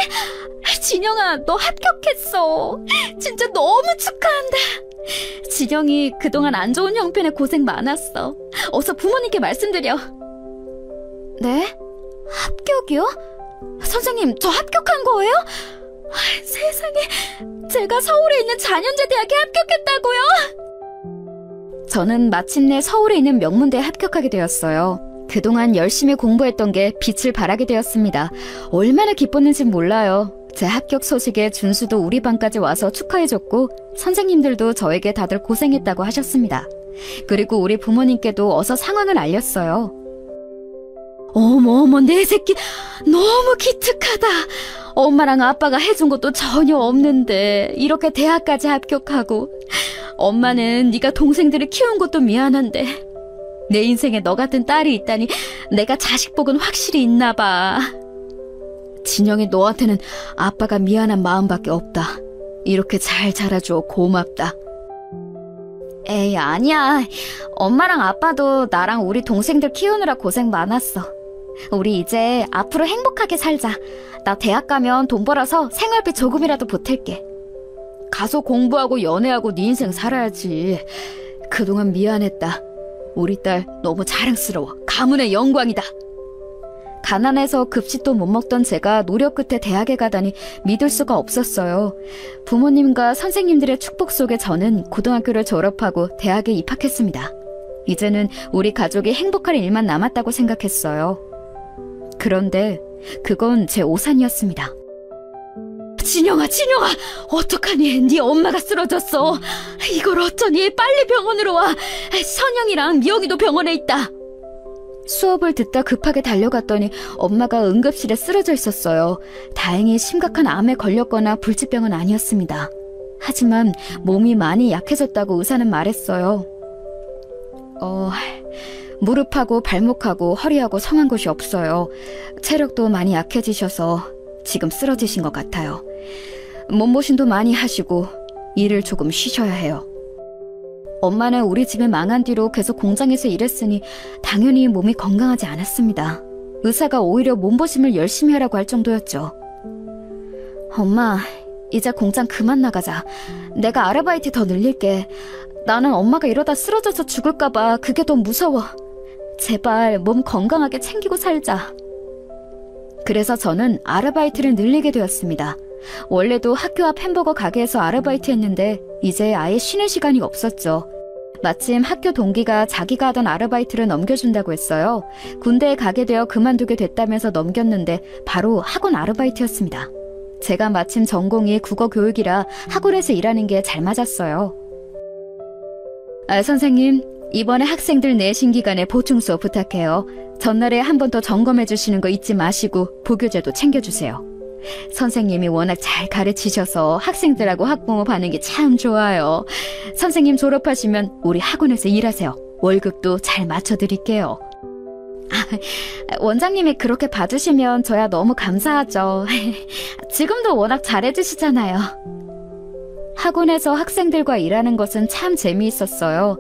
진영아, 너 합격했어. 진짜 너무 축하한다. 진영이 그동안 안 좋은 형편에 고생 많았어. 어서 부모님께 말씀드려. 네? 합격이요? 선생님, 저 합격한 거예요? 세상에, 제가 서울에 있는 잔현재 대학에 합격했다고요? 저는 마침내 서울에 있는 명문대에 합격하게 되었어요. 그동안 열심히 공부했던 게 빛을 발하게 되었습니다. 얼마나 기뻤는진 몰라요. 제 합격 소식에 준수도 우리 반까지 와서 축하해줬고 선생님들도 저에게 다들 고생했다고 하셨습니다. 그리고 우리 부모님께도 어서 상황을 알렸어요. 어머, 내 새끼 너무 기특하다. 엄마랑 아빠가 해준 것도 전혀 없는데 이렇게 대학까지 합격하고 엄마는 네가 동생들을 키운 것도 미안한데 내 인생에 너 같은 딸이 있다니 내가 자식복은 확실히 있나 봐. 진영이 너한테는 아빠가 미안한 마음밖에 없다. 이렇게 잘 자라줘 고맙다. 에이, 아니야. 엄마랑 아빠도 나랑 우리 동생들 키우느라 고생 많았어. 우리 이제 앞으로 행복하게 살자. 나 대학 가면 돈 벌어서 생활비 조금이라도 보탤게. 가서 공부하고 연애하고 네 인생 살아야지. 그동안 미안했다. 우리 딸 너무 자랑스러워. 가문의 영광이다. 가난해서 급식도 못 먹던 제가 노력 끝에 대학에 가다니 믿을 수가 없었어요. 부모님과 선생님들의 축복 속에 저는 고등학교를 졸업하고 대학에 입학했습니다. 이제는 우리 가족이 행복할 일만 남았다고 생각했어요. 그런데 그건 제 오산이었습니다. 진영아, 어떡하니? 네 엄마가 쓰러졌어. 이걸 어쩌니? 빨리 병원으로 와. 선영이랑 미영이도 병원에 있다. 수업을 듣다 급하게 달려갔더니 엄마가 응급실에 쓰러져 있었어요. 다행히 심각한 암에 걸렸거나 불치병은 아니었습니다. 하지만 몸이 많이 약해졌다고 의사는 말했어요. 무릎하고 발목하고 허리하고 성한 곳이 없어요. 체력도 많이 약해지셔서 지금 쓰러지신 것 같아요. 몸보신도 많이 하시고 일을 조금 쉬셔야 해요. 엄마는 우리 집이 망한 뒤로 계속 공장에서 일했으니 당연히 몸이 건강하지 않았습니다. 의사가 오히려 몸보심을 열심히 하라고 할 정도였죠. 엄마, 이제 공장 그만 나가자. 내가 아르바이트 더 늘릴게. 나는 엄마가 이러다 쓰러져서 죽을까봐 그게 더 무서워. 제발 몸 건강하게 챙기고 살자. 그래서 저는 아르바이트를 늘리게 되었습니다. 원래도 학교 앞 햄버거 가게에서 아르바이트 했는데 이제 아예 쉬는 시간이 없었죠. 마침 학교 동기가 자기가 하던 아르바이트를 넘겨준다고 했어요. 군대에 가게 되어 그만두게 됐다면서 넘겼는데 바로 학원 아르바이트였습니다. 제가 마침 전공이 국어 교육이라 학원에서 일하는 게 잘 맞았어요. 선생님, 이번에 학생들 내신 기간에 보충 수업 부탁해요. 전날에 한 번 더 점검해 주시는 거 잊지 마시고 보교재도 챙겨주세요. 선생님이 워낙 잘 가르치셔서 학생들하고 학부모 반응이 참 좋아요. 선생님 졸업하시면 우리 학원에서 일하세요. 월급도 잘 맞춰드릴게요. 원장님이 그렇게 봐주시면 저야 너무 감사하죠. 지금도 워낙 잘해주시잖아요. 학원에서 학생들과 일하는 것은 참 재미있었어요.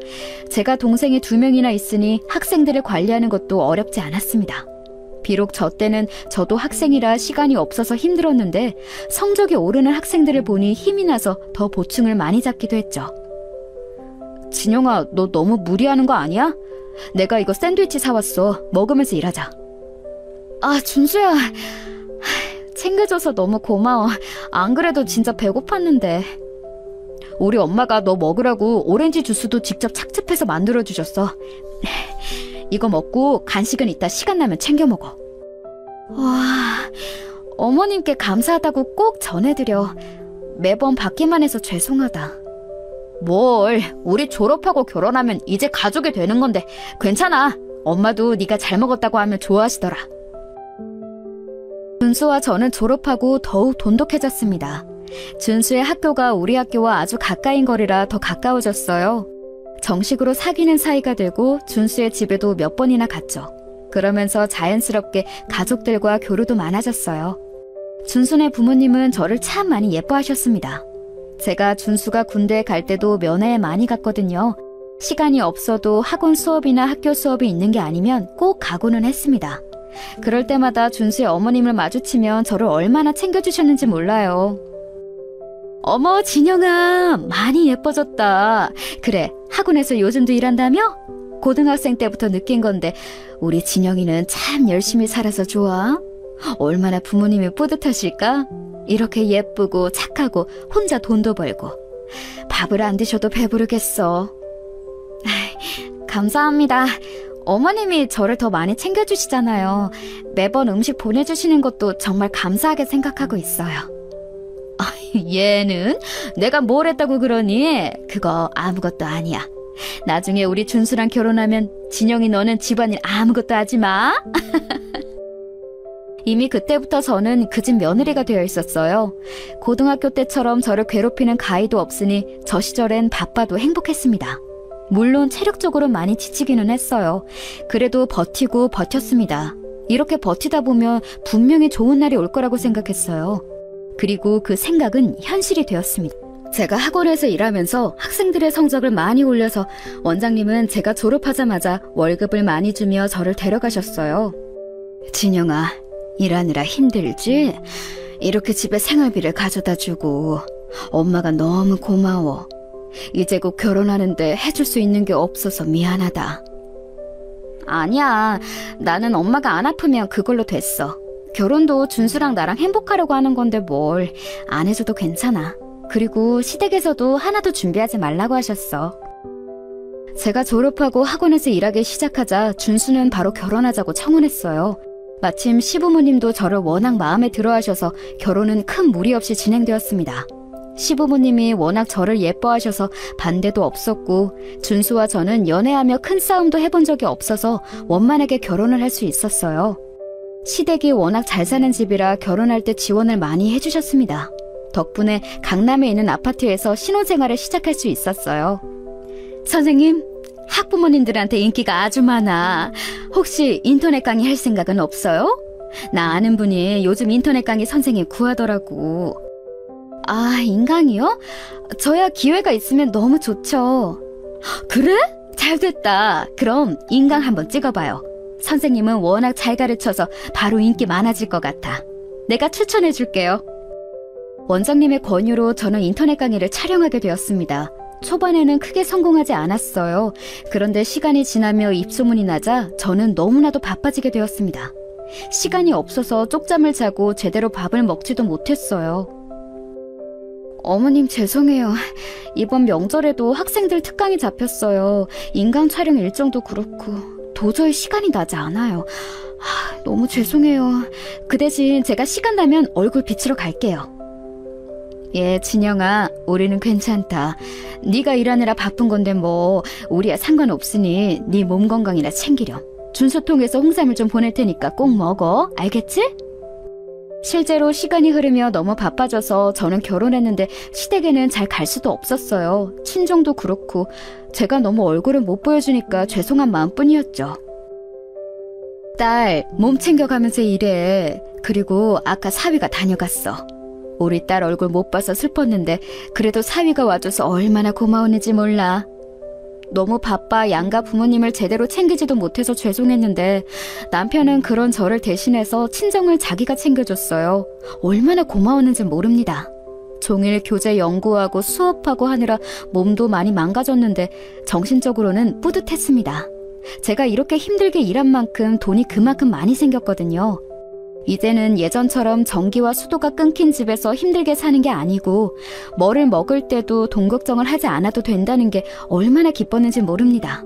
제가 동생이 2명이나 있으니 학생들을 관리하는 것도 어렵지 않았습니다. 비록 저 때는 저도 학생이라 시간이 없어서 힘들었는데 성적이 오르는 학생들을 보니 힘이 나서 더 보충을 많이 잡기도 했죠. 진영아, 너 너무 무리하는 거 아니야? 내가 이거 샌드위치 사왔어. 먹으면서 일하자. 준수야. 챙겨줘서 너무 고마워. 안 그래도 진짜 배고팠는데. 우리 엄마가 너 먹으라고 오렌지 주스도 직접 착즙해서 만들어주셨어. 이거 먹고 간식은 이따 시간 나면 챙겨 먹어. 와, 어머님께 감사하다고 꼭 전해드려. 매번 받기만 해서 죄송하다. 뭘, 우리 졸업하고 결혼하면 이제 가족이 되는 건데 괜찮아. 엄마도 네가 잘 먹었다고 하면 좋아하시더라. 준수와 저는 졸업하고 더욱 돈독해졌습니다. 준수의 학교가 우리 학교와 아주 가까인 거리라 더 가까워졌어요. 정식으로 사귀는 사이가 되고 준수의 집에도 몇 번이나 갔죠. 그러면서 자연스럽게 가족들과 교류도 많아졌어요. 준수네 부모님은 저를 참 많이 예뻐하셨습니다. 제가 준수가 군대에 갈 때도 면회에 많이 갔거든요. 시간이 없어도 학원 수업이나 학교 수업이 있는 게 아니면 꼭 가고는 했습니다. 그럴 때마다 준수의 어머님을 마주치면 저를 얼마나 챙겨주셨는지 몰라요. 어머, 진영아, 많이 예뻐졌다. 그래, 학원에서 요즘도 일한다며? 고등학생 때부터 느낀 건데 우리 진영이는 참 열심히 살아서 좋아. 얼마나 부모님이 뿌듯하실까? 이렇게 예쁘고 착하고 혼자 돈도 벌고. 밥을 안 드셔도 배부르겠어. 감사합니다. 어머님이 저를 더 많이 챙겨주시잖아요. 매번 음식 보내주시는 것도 정말 감사하게 생각하고 있어요. 얘는 내가 뭘 했다고 그러니? 그거 아무것도 아니야. 나중에 우리 준수랑 결혼하면 진영이 너는 집안일 아무것도 하지 마. 이미 그때부터 저는 그 집 며느리가 되어 있었어요. 고등학교 때처럼 저를 괴롭히는 가히도 없으니 저 시절엔 바빠도 행복했습니다. 물론 체력적으로 많이 지치기는 했어요. 그래도 버티고 버텼습니다. 이렇게 버티다 보면 분명히 좋은 날이 올 거라고 생각했어요. 그리고 그 생각은 현실이 되었습니다. 제가 학원에서 일하면서 학생들의 성적을 많이 올려서 원장님은 제가 졸업하자마자 월급을 많이 주며 저를 데려가셨어요. 진영아, 일하느라 힘들지? 이렇게 집에 생활비를 가져다 주고 엄마가 너무 고마워. 이제 곧 결혼하는데 해줄 수 있는 게 없어서 미안하다. 아니야, 나는 엄마가 안 아프면 그걸로 됐어. 결혼도 준수랑 나랑 행복하려고 하는 건데 뭘 안 해줘도 괜찮아. 그리고 시댁에서도 하나도 준비하지 말라고 하셨어. 제가 졸업하고 학원에서 일하기 시작하자 준수는 바로 결혼하자고 청혼했어요. 마침 시부모님도 저를 워낙 마음에 들어 하셔서 결혼은 큰 무리 없이 진행되었습니다. 시부모님이 워낙 저를 예뻐하셔서 반대도 없었고 준수와 저는 연애하며 큰 싸움도 해본 적이 없어서 원만하게 결혼을 할 수 있었어요. 시댁이 워낙 잘 사는 집이라 결혼할 때 지원을 많이 해주셨습니다. 덕분에 강남에 있는 아파트에서 신혼생활을 시작할 수 있었어요. 선생님, 학부모님들한테 인기가 아주 많아. 혹시 인터넷 강의 할 생각은 없어요? 나 아는 분이 요즘 인터넷 강의 선생님 구하더라고. 아, 인강이요? 저야 기회가 있으면 너무 좋죠. 그래? 잘 됐다. 그럼 인강 한번 찍어봐요. 선생님은 워낙 잘 가르쳐서 바로 인기 많아질 것 같아. 내가 추천해줄게요. 원장님의 권유로 저는 인터넷 강의를 촬영하게 되었습니다. 초반에는 크게 성공하지 않았어요. 그런데 시간이 지나며 입소문이 나자 저는 너무나도 바빠지게 되었습니다. 시간이 없어서 쪽잠을 자고 제대로 밥을 먹지도 못했어요. 어머님 죄송해요. 이번 명절에도 학생들 특강이 잡혔어요. 인강 촬영 일정도 그렇고 도저히 시간이 나지 않아요. 너무 죄송해요. 그 대신 제가 시간 나면 얼굴 비치러 갈게요. 예, 진영아, 우리는 괜찮다. 네가 일하느라 바쁜 건데 뭐 우리야 상관없으니 네 몸 건강이나 챙기렴. 준소통해서 홍삼을 좀 보낼 테니까 꼭 먹어. 알겠지? 실제로 시간이 흐르며 너무 바빠져서 저는 결혼했는데 시댁에는 잘 갈 수도 없었어요. 친정도 그렇고 제가 너무 얼굴을 못 보여주니까 죄송한 마음뿐이었죠. 딸, 몸 챙겨가면서 일해. 그리고 아까 사위가 다녀갔어. 우리 딸 얼굴 못 봐서 슬펐는데 그래도 사위가 와줘서 얼마나 고마웠는지 몰라. 너무 바빠 양가 부모님을 제대로 챙기지도 못해서 죄송했는데 남편은 그런 저를 대신해서 친정을 자기가 챙겨줬어요. 얼마나 고마웠는지 모릅니다. 종일 교재 연구하고 수업하고 하느라 몸도 많이 망가졌는데 정신적으로는 뿌듯했습니다. 제가 이렇게 힘들게 일한 만큼 돈이 그만큼 많이 생겼거든요. 이제는 예전처럼 전기와 수도가 끊긴 집에서 힘들게 사는 게 아니고 뭐를 먹을 때도 돈 걱정을 하지 않아도 된다는 게 얼마나 기뻤는지 모릅니다.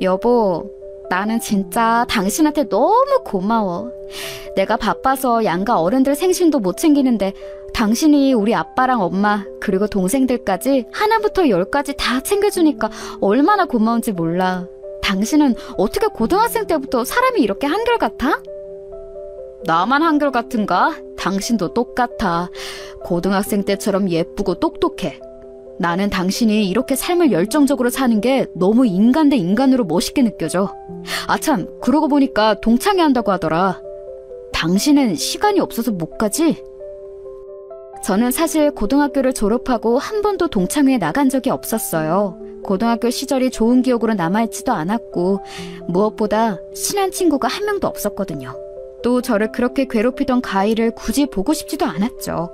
여보, 나는 진짜 당신한테 너무 고마워. 내가 바빠서 양가 어른들 생신도 못 챙기는데 당신이 우리 아빠랑 엄마 그리고 동생들까지 하나부터 열까지 다 챙겨주니까 얼마나 고마운지 몰라. 당신은 어떻게 고등학생 때부터 사람이 이렇게 한결같아? 나만 한결같은가? 당신도 똑같아. 고등학생 때처럼 예쁘고 똑똑해. 나는 당신이 이렇게 삶을 열정적으로 사는 게 너무 인간 대 인간으로 멋있게 느껴져. 아참, 그러고 보니까 동창회 한다고 하더라. 당신은 시간이 없어서 못 가지? 저는 사실 고등학교를 졸업하고 한 번도 동창회에 나간 적이 없었어요. 고등학교 시절이 좋은 기억으로 남아있지도 않았고 무엇보다 친한 친구가 한 명도 없었거든요. 또 저를 그렇게 괴롭히던 가희를 굳이 보고 싶지도 않았죠.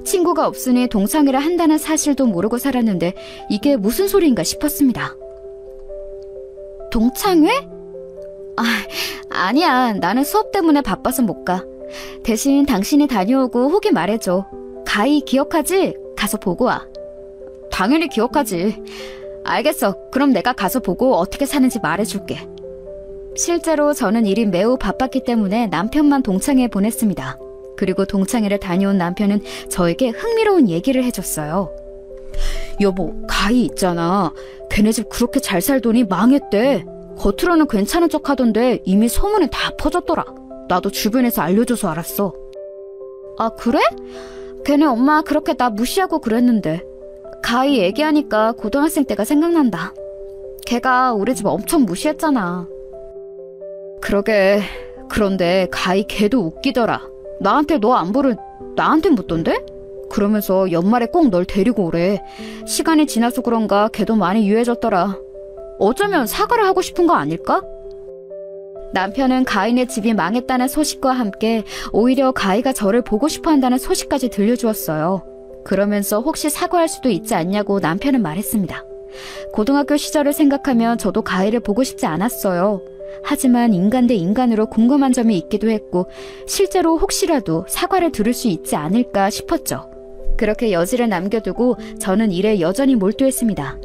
친구가 없으니 동창회를 한다는 사실도 모르고 살았는데 이게 무슨 소리인가 싶었습니다. 동창회? 아니야. 나는 수업 때문에 바빠서 못 가. 대신 당신이 다녀오고 후기 말해줘. 가희 기억하지? 가서 보고 와. 당연히 기억하지. 알겠어. 그럼 내가 가서 보고 어떻게 사는지 말해줄게. 실제로 저는 일이 매우 바빴기 때문에 남편만 동창회에 보냈습니다. 그리고 동창회를 다녀온 남편은 저에게 흥미로운 얘기를 해줬어요. 여보, 가희 있잖아. 걔네 집 그렇게 잘 살더니 망했대. 겉으로는 괜찮은 척 하던데 이미 소문은 다 퍼졌더라. 나도 주변에서 알려줘서 알았어. 아, 그래? 걔네 엄마 그렇게 나 무시하고 그랬는데. 가희 얘기하니까 고등학생 때가 생각난다. 걔가 우리 집 엄청 무시했잖아. 그러게. 그런데 가희 걔도 웃기더라. 나한테 너 안부를 나한텐 묻던데? 그러면서 연말에 꼭 널 데리고 오래. 시간이 지나서 그런가 걔도 많이 유해졌더라. 어쩌면 사과를 하고 싶은 거 아닐까? 남편은 가희네 집이 망했다는 소식과 함께 오히려 가희가 저를 보고 싶어 한다는 소식까지 들려주었어요. 그러면서 혹시 사과할 수도 있지 않냐고 남편은 말했습니다. 고등학교 시절을 생각하면 저도 가희를 보고 싶지 않았어요. 하지만 인간 대 인간으로 궁금한 점이 있기도 했고 실제로 혹시라도 사과를 들을 수 있지 않을까 싶었죠. 그렇게 여지를 남겨두고 저는 일에 여전히 몰두했습니다.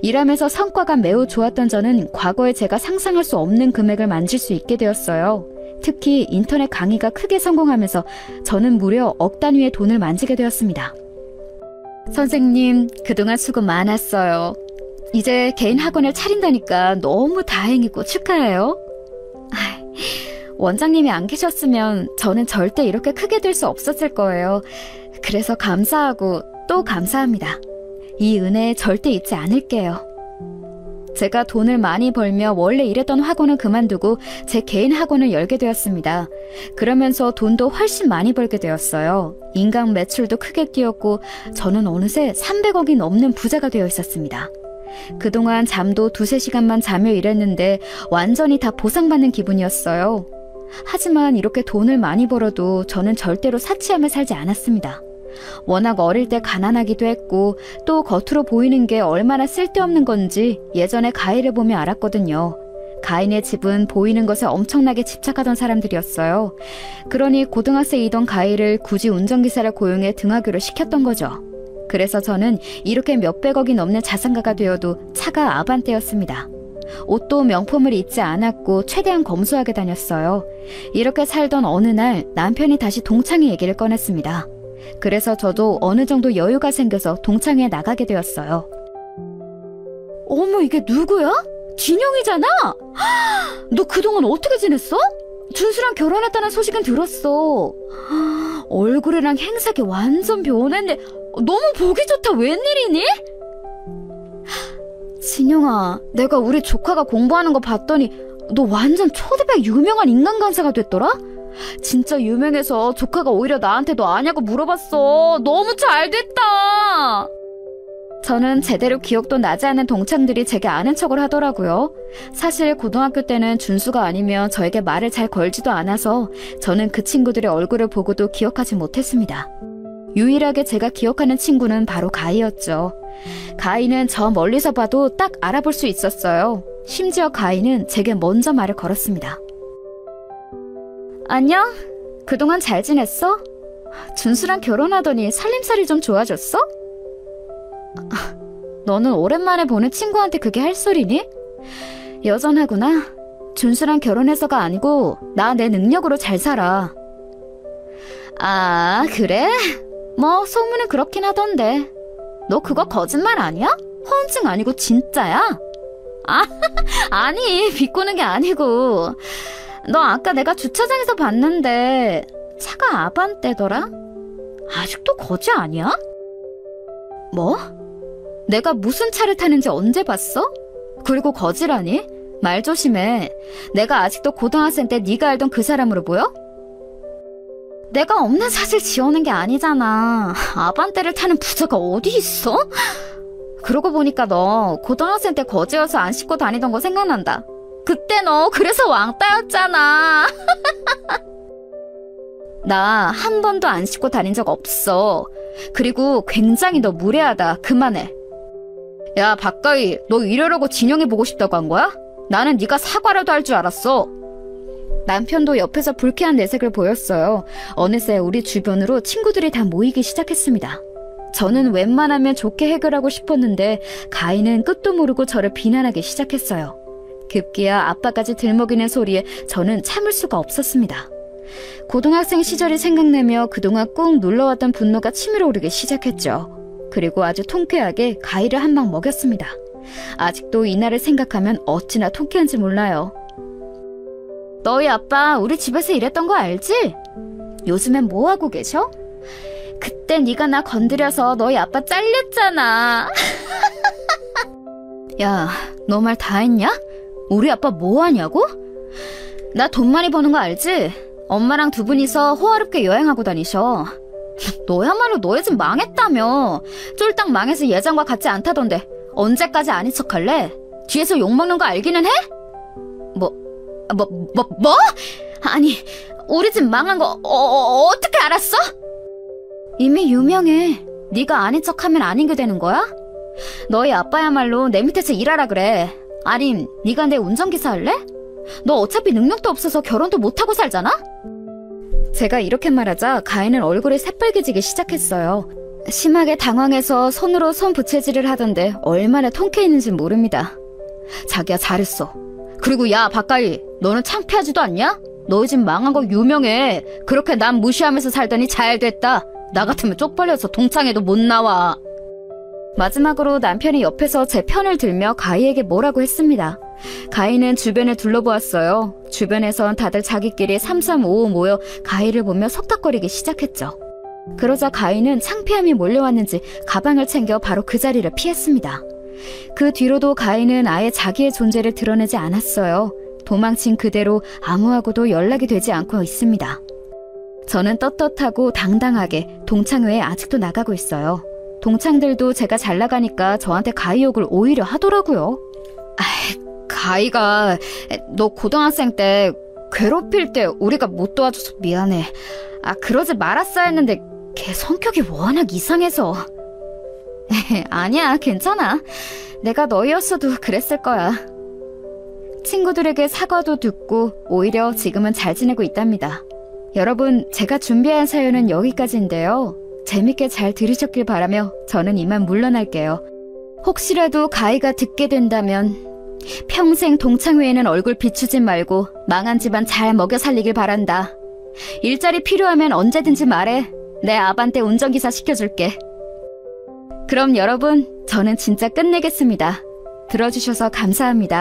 일하면서 성과가 매우 좋았던 저는 과거에 제가 상상할 수 없는 금액을 만질 수 있게 되었어요. 특히 인터넷 강의가 크게 성공하면서 저는 무려 억 단위의 돈을 만지게 되었습니다. 선생님, 그동안 수고 많았어요. 이제 개인 학원을 차린다니까 너무 다행이고 축하해요. 원장님이 안 계셨으면 저는 절대 이렇게 크게 될 수 없었을 거예요. 그래서 감사하고 또 감사합니다. 이 은혜 절대 잊지 않을게요. 제가 돈을 많이 벌며 원래 일했던 학원을 그만두고 제 개인 학원을 열게 되었습니다. 그러면서 돈도 훨씬 많이 벌게 되었어요. 인강 매출도 크게 뛰었고 저는 어느새 300억이 넘는 부자가 되어 있었습니다. 그동안 잠도 2-3시간만 자며 일했는데 완전히 다 보상받는 기분이었어요. 하지만 이렇게 돈을 많이 벌어도 저는 절대로 사치하며 살지 않았습니다. 워낙 어릴 때 가난하기도 했고 또 겉으로 보이는 게 얼마나 쓸데없는 건지 예전에 가희를 보며 알았거든요. 가인의 집은 보이는 것에 엄청나게 집착하던 사람들이었어요. 그러니 고등학생이던 가희를 굳이 운전기사를 고용해 등하교를 시켰던 거죠. 그래서 저는 이렇게 몇백억이 넘는 자산가가 되어도 차가 아반떼였습니다. 옷도 명품을 입지 않았고 최대한 검소하게 다녔어요. 이렇게 살던 어느 날 남편이 다시 동창회 얘기를 꺼냈습니다. 그래서 저도 어느 정도 여유가 생겨서 동창회에 나가게 되었어요. 어머, 이게 누구야? 진영이잖아? 너 그동안 어떻게 지냈어? 준수랑 결혼했다는 소식은 들었어. 얼굴이랑 행색이 완전 변했네. 너무 보기 좋다. 웬일이니? 진영아, 내가 우리 조카가 공부하는 거 봤더니 너 완전 초대박 유명한 인간 강사가 됐더라? 진짜 유명해서 조카가 오히려 나한테 너 아냐고 물어봤어. 너무 잘 됐다. 저는 제대로 기억도 나지 않는 동창들이 제게 아는 척을 하더라고요. 사실 고등학교 때는 준수가 아니면 저에게 말을 잘 걸지도 않아서 저는 그 친구들의 얼굴을 보고도 기억하지 못했습니다. 유일하게 제가 기억하는 친구는 바로 가희였죠. 가희는 저 멀리서 봐도 딱 알아볼 수 있었어요. 심지어 가희는 제게 먼저 말을 걸었습니다. 안녕? 그동안 잘 지냈어? 준수랑 결혼하더니 살림살이 좀 좋아졌어? 너는 오랜만에 보는 친구한테 그게 할 소리니? 여전하구나. 준수랑 결혼해서가 아니고 나 내 능력으로 잘 살아. 아, 그래? 뭐 소문은 그렇긴 하던데. 너 그거 거짓말 아니야? 허언증 아니고 진짜야? 아, 아니, 비꼬는 게 아니고. 너 아까 내가 주차장에서 봤는데 차가 아반떼더라? 아직도 거지 아니야? 뭐? 내가 무슨 차를 타는지 언제 봤어? 그리고 거지라니? 말 조심해. 내가 아직도 고등학생 때 네가 알던 그 사람으로 보여? 내가 없는 사실 지어낸 게 아니잖아. 아반떼를 타는 부자가 어디 있어? 그러고 보니까 너 고등학생 때 거지여서 안 씻고 다니던 거 생각난다. 그때 너 그래서 왕따였잖아. 나 한 번도 안 씻고 다닌 적 없어. 그리고 굉장히 너 무례하다. 그만해. 야, 박가희, 너 이러려고 진영이 보고 싶다고 한 거야? 나는 네가 사과라도 할 줄 알았어. 남편도 옆에서 불쾌한 내색을 보였어요. 어느새 우리 주변으로 친구들이 다 모이기 시작했습니다. 저는 웬만하면 좋게 해결하고 싶었는데 가희는 끝도 모르고 저를 비난하기 시작했어요. 급기야 아빠까지 들먹이는 소리에 저는 참을 수가 없었습니다. 고등학생 시절이 생각나며 그동안 꾹 눌러왔던 분노가 치밀어 오르기 시작했죠. 그리고 아주 통쾌하게 가희를 한 방 먹였습니다. 아직도 이날을 생각하면 어찌나 통쾌한지 몰라요. 너희 아빠 우리 집에서 일했던 거 알지? 요즘엔 뭐 하고 계셔? 그때 네가 나 건드려서 너희 아빠 잘렸잖아. 야, 너 말 다 했냐? 우리 아빠 뭐 하냐고? 나 돈 많이 버는 거 알지? 엄마랑 두 분이서 호화롭게 여행하고 다니셔. 너야말로 너희 집 망했다며. 쫄딱 망해서 예전과 같지 않다던데 언제까지 아닌 척할래? 뒤에서 욕먹는 거 알기는 해? 뭐? 아니, 우리 집 망한 거 어떻게 알았어? 이미 유명해. 네가 아닌 척하면 아닌 게 되는 거야? 너희 아빠야말로 내 밑에서 일하라 그래. 아님, 네가 내 운전기사 할래? 너 어차피 능력도 없어서 결혼도 못하고 살잖아? 제가 이렇게 말하자 가희는 얼굴이 새빨개지기 시작했어요. 심하게 당황해서 손으로 손 부채질을 하던데 얼마나 통쾌했는지 모릅니다. 자기야, 잘했어. 그리고 야, 박가희, 너는 창피하지도 않냐? 너희 집 망한 거 유명해. 그렇게 남 무시하면서 살더니 잘 됐다. 나 같으면 쪽팔려서 동창회도 못 나와. 마지막으로 남편이 옆에서 제 편을 들며 가희에게 뭐라고 했습니다. 가희는 주변을 둘러보았어요. 주변에선 다들 자기끼리 3355 모여 가희를 보며 속닥거리기 시작했죠. 그러자 가희는 창피함이 몰려왔는지 가방을 챙겨 바로 그 자리를 피했습니다. 그 뒤로도 가희는 아예 자기의 존재를 드러내지 않았어요. 도망친 그대로 아무하고도 연락이 되지 않고 있습니다. 저는 떳떳하고 당당하게 동창회에 아직도 나가고 있어요. 동창들도 제가 잘 나가니까 저한테 가희 욕을 오히려 하더라고요. 가희가 너 고등학생 때 괴롭힐 때 우리가 못 도와줘서 미안해. 그러지 말았어야 했는데 걔 성격이 워낙 이상해서. 아니야, 괜찮아. 내가 너희였어도 그랬을 거야. 친구들에게 사과도 듣고 오히려 지금은 잘 지내고 있답니다. 여러분, 제가 준비한 사연은 여기까지인데요. 재밌게 잘 들으셨길 바라며 저는 이만 물러날게요. 혹시라도 가희가 듣게 된다면 평생 동창회에는 얼굴 비추지 말고 망한 집안 잘 먹여 살리길 바란다. 일자리 필요하면 언제든지 말해. 내 아반떼 운전기사 시켜줄게. 그럼 여러분, 저는 진짜 끝내겠습니다. 들어주셔서 감사합니다.